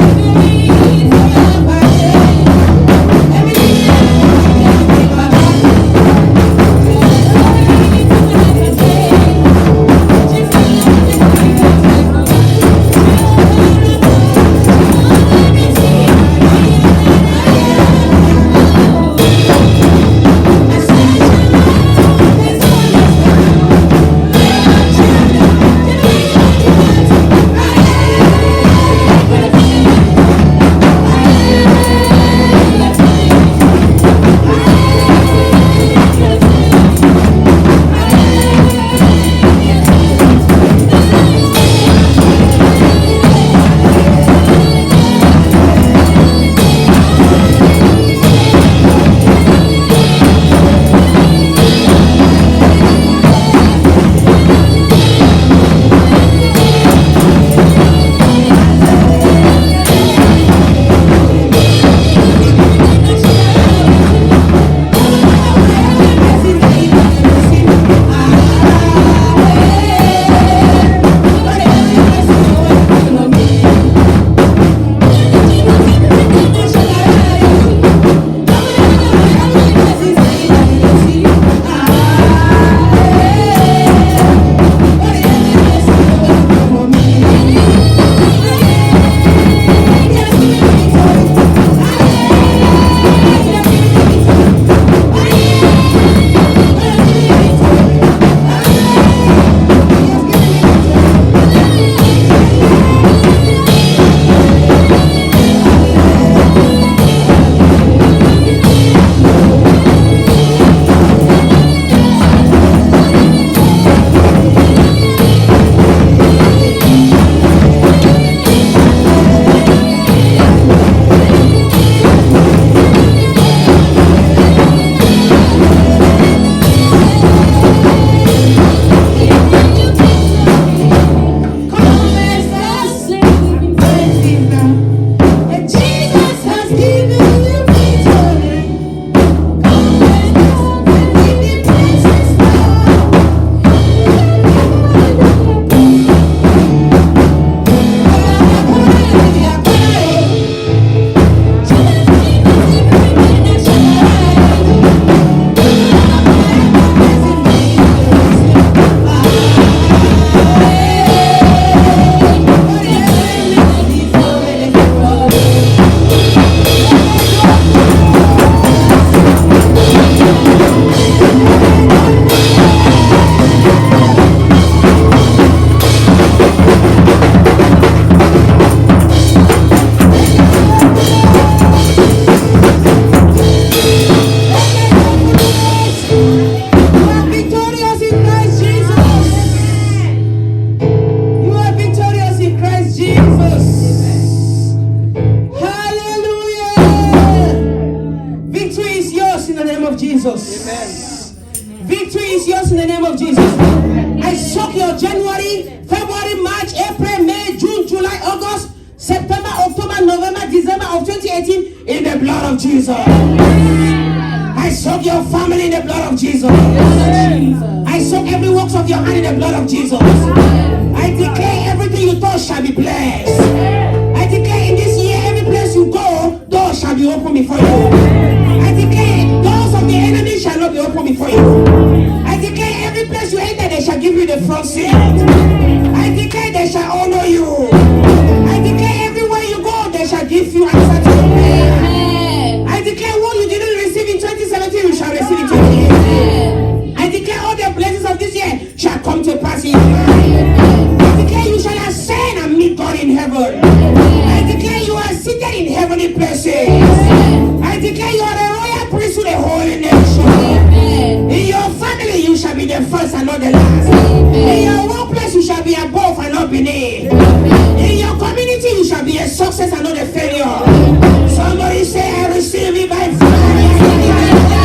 I declare you are a royal priesthood, a holy nation. In your family, you shall be the first and not the last. In your workplace, you shall be a success and not a failure. Somebody say, I receive it by fire. Yeah.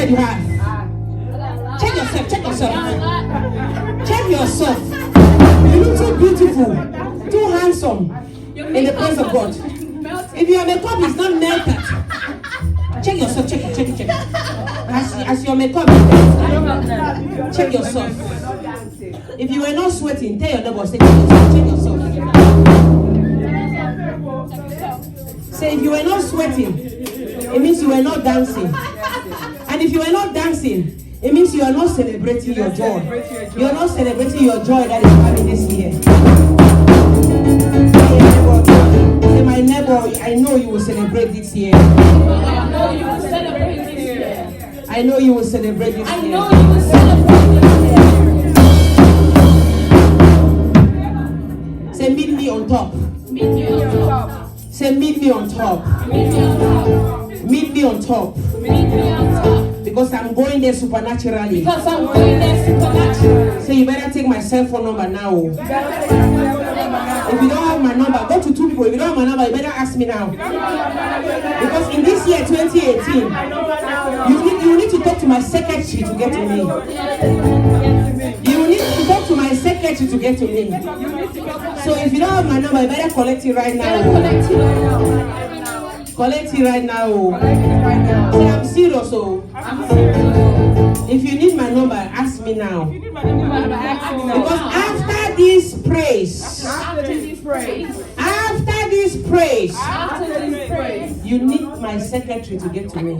you have? Check yourself, check yourself. Check yourself. You look so beautiful, too handsome in the presence of God. If your makeup is not melted, check yourself, check it. As your makeup is melted, check yourself. If you were not sweating, tell your neighbor, say, check yourself. Say, if you were not sweating, it means you were not dancing. And if you were not dancing, it means you are not celebrating your joy. You are not celebrating your joy that is coming this year. Say, my neighbor, I know you will celebrate this year. I know you will celebrate this year. I know you will celebrate this I year. know you will celebrate this year. Say, meet me on top. Meet me on top. Say, meet me on top. Meet me on top. Meet me on top. Meet me on top. Because I'm going there supernaturally. Because I'm going there supernatural. So you better take my cell phone number now. If you don't have my number, go to 2 people. If you don't have my number, you better ask me now. Because in this year, 2018, you need to talk to my secretary to get to me. You need to talk to my secretary to get to me. So if you don't have my number, you better collect it right now. Collect it right now. Say, I'm serious. So if you need my number, ask me now. Because after this praise, you need my secretary to get to me.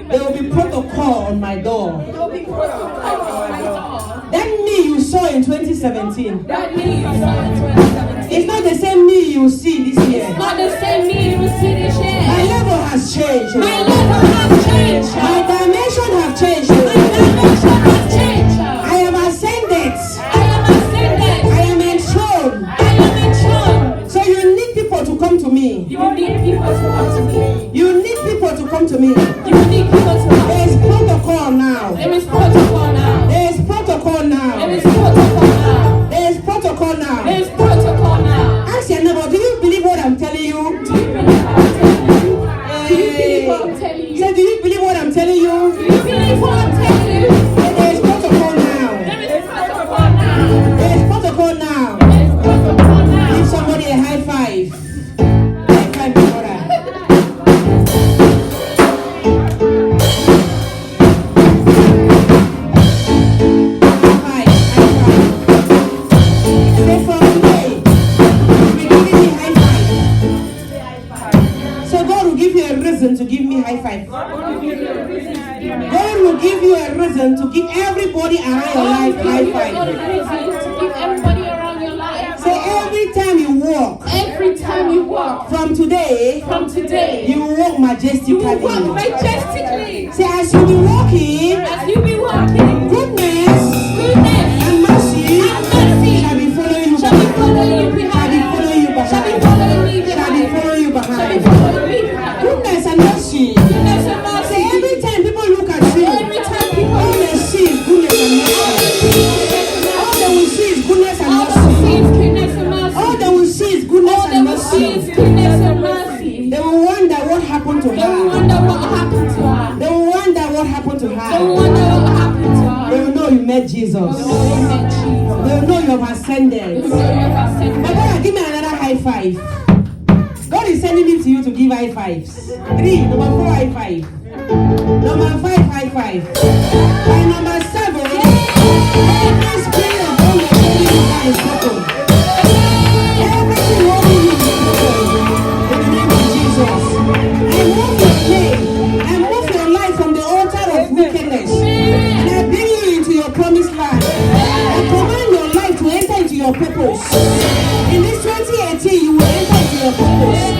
There will be protocol on my door. That me you saw in 2017. It's not the same me you see this year. Not the same me you see this year. My level has changed. My level has changed. My dimension has changed. My dimension has changed. I am ascended. I am ascended. I am enthroned. I am enthroned. So you need people to come to me. You need people to come to me. You need people to come to me. You need people to come. There is protocol now. There is protocol now. There is protocol now. There is protocol now. There is protocol now. There is protocol now. Ask your neighbor, do you believe what I'm telling you? Do you believe what I'm telling you? Do you believe what I'm telling you? Say, do you believe what I'm telling you? Do you believe what I'm telling you? There is protocol now. There is protocol now. There is protocol now. There is protocol now. Give somebody a high five. High five, brother. To give me high five. God will give you a reason to give everybody around your life high five. To give everybody around your life. So every time you walk, from today, you will walk majestically. You will walk majestically. Say, as you be walking, goodness and mercy shall be following you behind. Goodness and mercy. Say, every time people look at you, all they see is goodness and mercy. All they will see is goodness and mercy. All they will see is goodness and mercy. They will wonder what happened to her. They will wonder what happened to her. They will know you met Jesus. They will know you have ascended. But God, give me another high five. God is sending me to you to give high fives. 3, number 4, high five. Number 5, high five. And number 7, every spirit of all your holy is broken. Everything holy you is broken. In the name of Jesus. I move your name. I move your life from the altar of wickedness. And I bring you into your promised land. I command your life to enter into your purpose. In this 2018, you will enter into your purpose.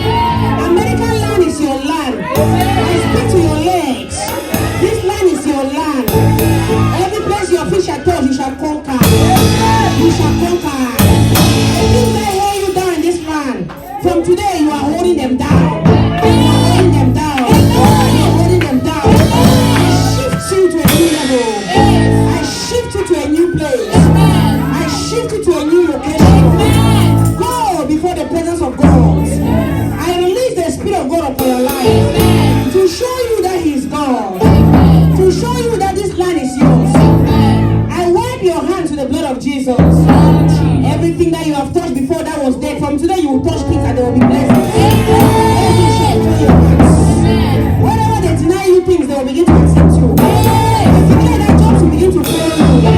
American land is your land. I speak to your legs. This land is your land. Every place your feet shall touch, you shall conquer. You shall conquer. Things that hold you down in this land, from today you are holding them down. You are holding them down. You are holding them down. I shift you to a new level. I shift you to a new place. I shift you to a new location. Go before the presence of God. I release the Spirit of God upon your life. To show you that He's God. To show you that this land is yours. I wipe your hands with the blood of Jesus. Everything that you have touched before that was dead, from today you will touch things and they will be blessed. Whatever they deny you things, they will begin to accept you. I declare that jobs will begin to follow you.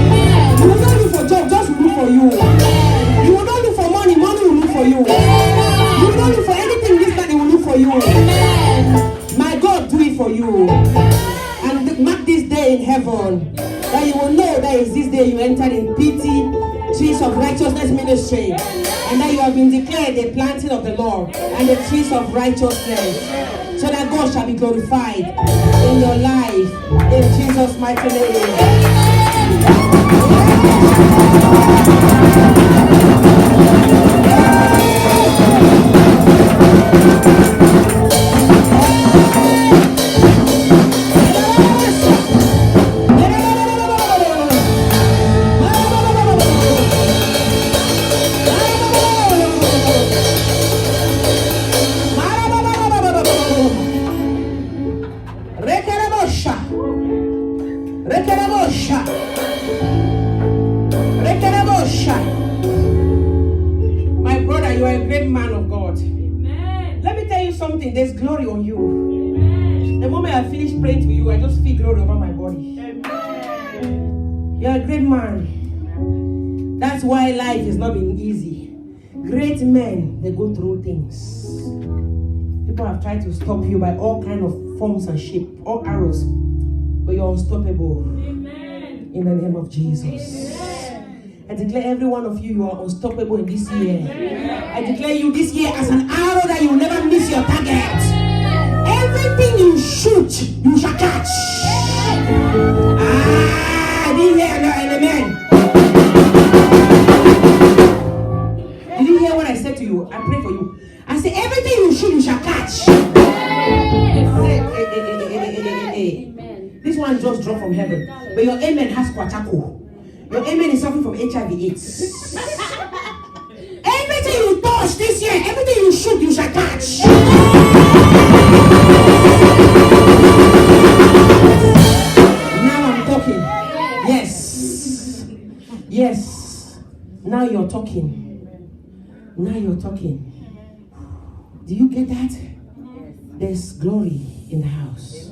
You will not look for jobs, jobs will look for you. You will not look for money, money will look for you. You will not look for anything this time, it will look for you. My God, do it for you. And mark this day in heaven, that you will know that is this day you entered in pity, trees of righteousness ministry, and that you have been declared the planting of the Lord and the trees of righteousness, so that God shall be glorified in your life, in Jesus' mighty name. My brother, you are a great man of God. Amen. Let me tell you something. There's glory on you. Amen. The moment I finish praying to you, I just feel glory over my body. Amen. You're a great man. That's why life has not been easy. Great men, they go through things. People have tried to stop you by all kinds of forms and shape, all arrows, but you're unstoppable. Amen. In the name of Jesus. Amen. I declare every one of you, you are unstoppable in this year. Amen. I declare you this year as an arrow that you will never miss your target. Everything you shoot, you shall catch. I didn't hear no amen. Did you hear what I said to you? I pray for you. I say everything you shoot, you shall catch. This one just dropped from heaven. But your amen has kwachako. Your amen is suffering from HIV/AIDS. Everything you touch this year, everything you shoot, you shall catch. Now I'm talking. Yes. Yes. Now you're talking. Now you're talking. Do you get that? There's glory in the house.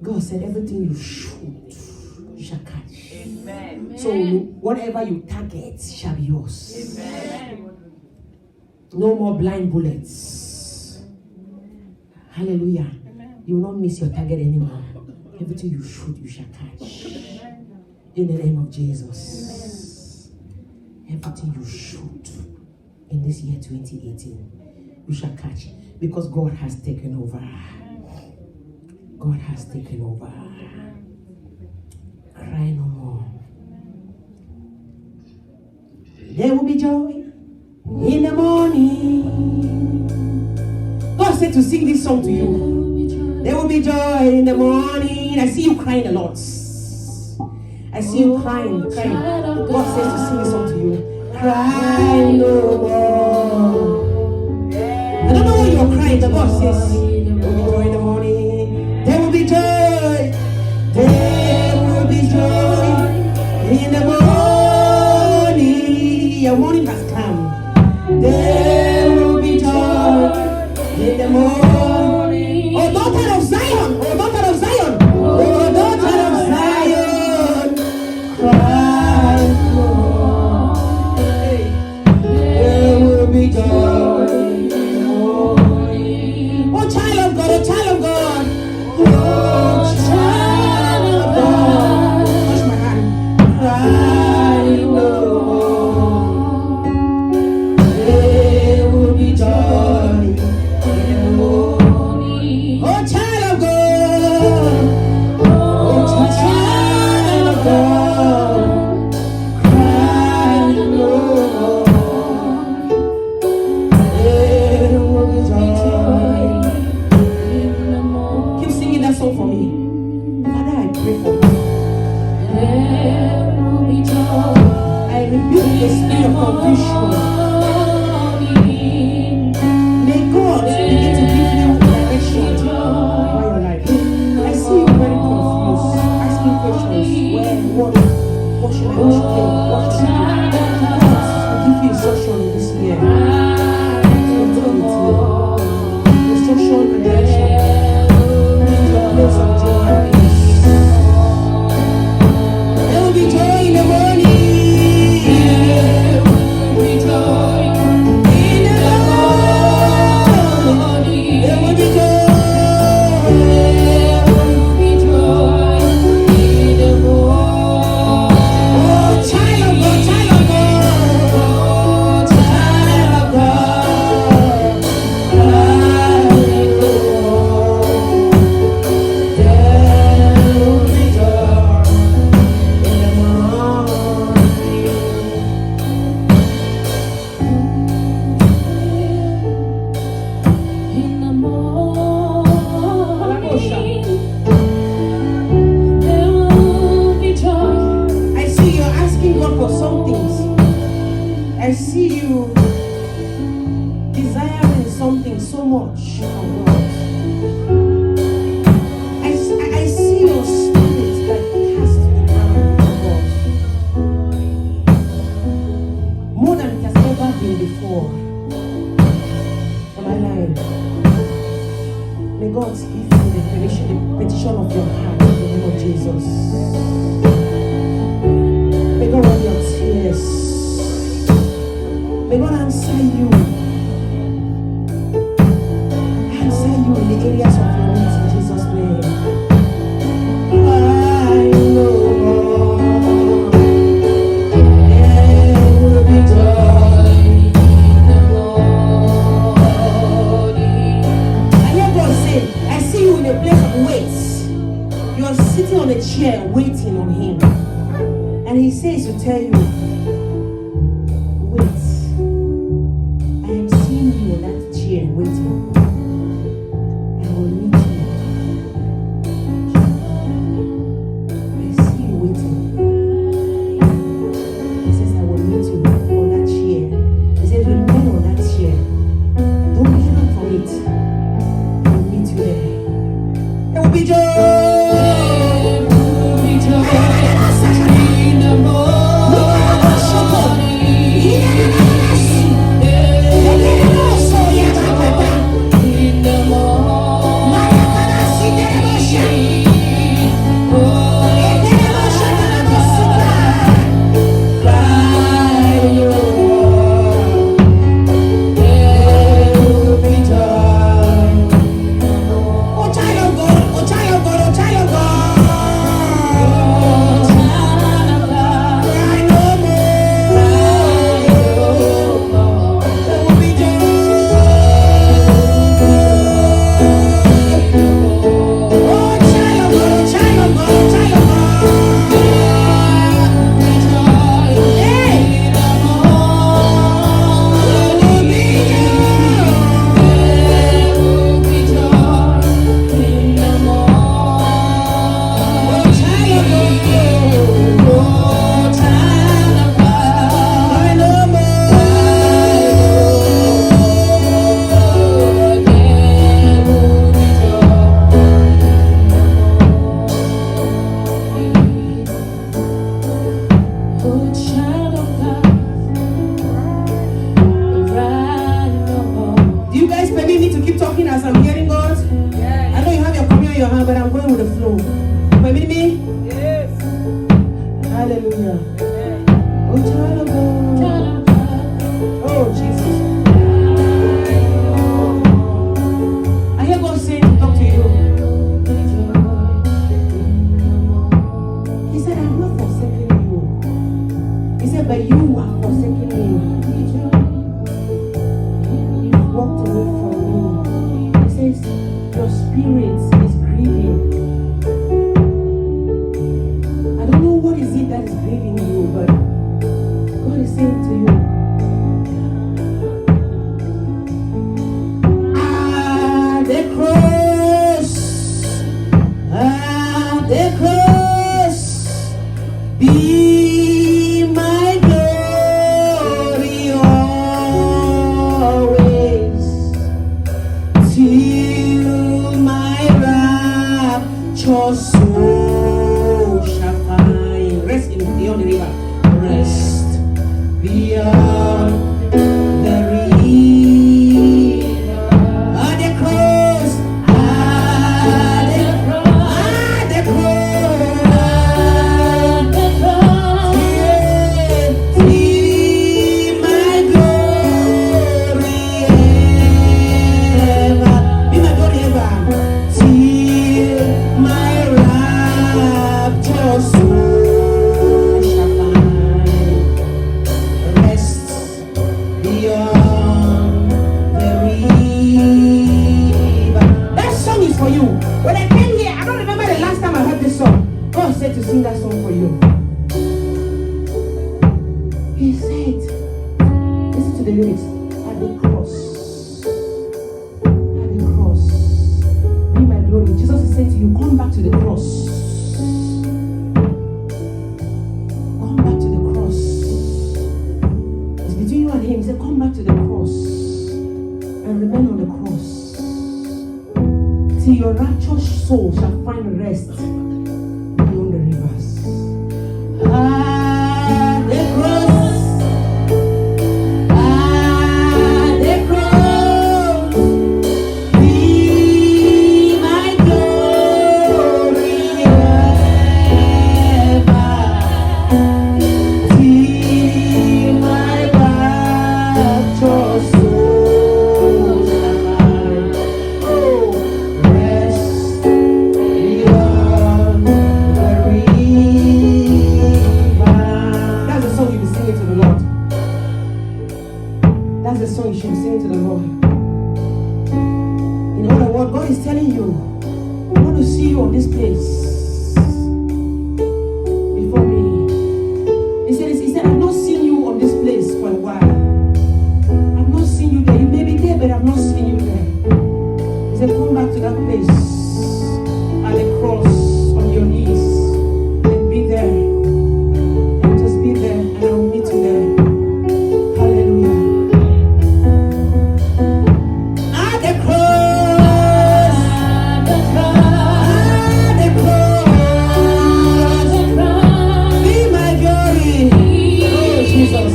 God said everything you shoot, you shall catch. Amen. So whatever you target shall be yours. Amen. No more blind bullets. Hallelujah. Amen. You will not miss your target anymore. Everything you shoot, you shall catch. In the name of Jesus. Everything you shoot in this year 2018, you shall catch. Because God has taken over. God has taken over. Cry no more. There will be joy in the morning. God said to sing this song to you. There will be joy in the morning. I see you crying a lot. I see you crying. God says to sing this song to you. Cry no more. I don't know why you're crying, but God says there will be joy in the morning. There will be joy. There will be joy in the morning. Your morning has come. There will be joy in the morning. Oh, daughter of Zion. Oh, daughter of Zion. Oh, daughter of Zion. Cry no more. There will be joy in the morning. Oh, child of God, oh, child something so much. Oh God. I see your spirit that cast down, oh God. More than it has ever been before. Am I lying? May God give you the petition of your heart in the name of Jesus. May God wipe your tears. May God answer you. Answer you in the areas of your needs in Jesus' name. I know there will be joy in the morning. I hear God say, I see you in a place of wait. You are sitting on a chair waiting on Him. And He says to tell you, wait. I am seeing you on that chair waiting. I will meet you. I see you waiting. He says, I will meet you on that chair. He says, remain on that chair. Don't get up from it. I will meet you there. There will be joy. and remain on the cross till your righteous soul shall find rest beyond the rivers. At the cross, be my glory ever, till my righteous soul shall rest beyond the river. That's the song you'll be singing to the Lord. That's the song you should be singing to the Lord. In other words, God is telling you, I want to see you on this place before me. He said, I've not seen you on this place for a while. I've not seen you there. You may be there, but I've not seen you there. He said, come back to that place at the cross on your knees and be there. And just be there, and I'll meet you there. Hallelujah. At the cross, be my glory. Oh, Jesus.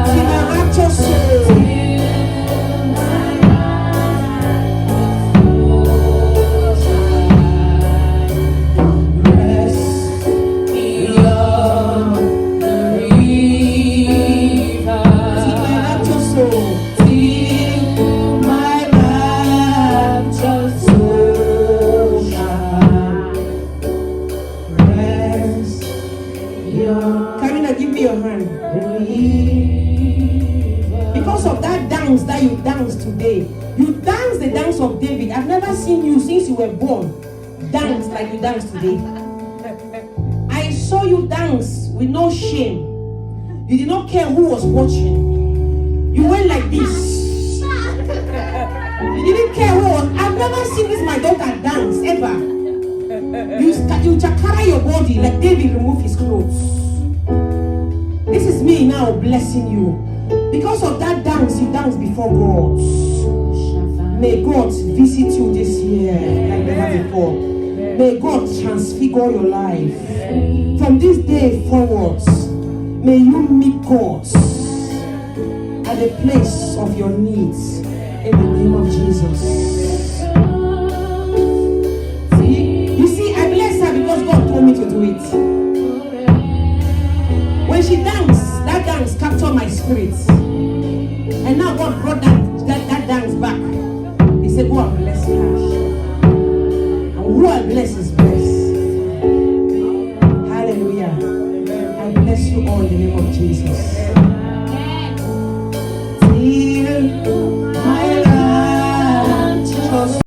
See my righteous soul. Rest beyond the river. See my righteous soul. Till my righteous soul shall rest beyond. Karina, give me your hand. Because of that dance that you danced today, you danced the dance of David. I've never seen you since you were born dance like you danced today. I saw you dance with no shame. You did not care who was watching. You went like this. You didn't care who was. I've never seen this my daughter dance ever. You chakara your body like David removed his clothes. This is me now blessing you. Because of that dance, you dance before God. May God visit you this year like never before. May God transfigure your life. From this day forwards, may you meet God at the place of your needs in the name of Jesus. You see, I bless her because God told me to do it. When she danced, that dance captured my spirit. And now God brought that dance back. He said, go and bless her. And who I bless is blessed. Hallelujah. I bless you all in the name of Jesus.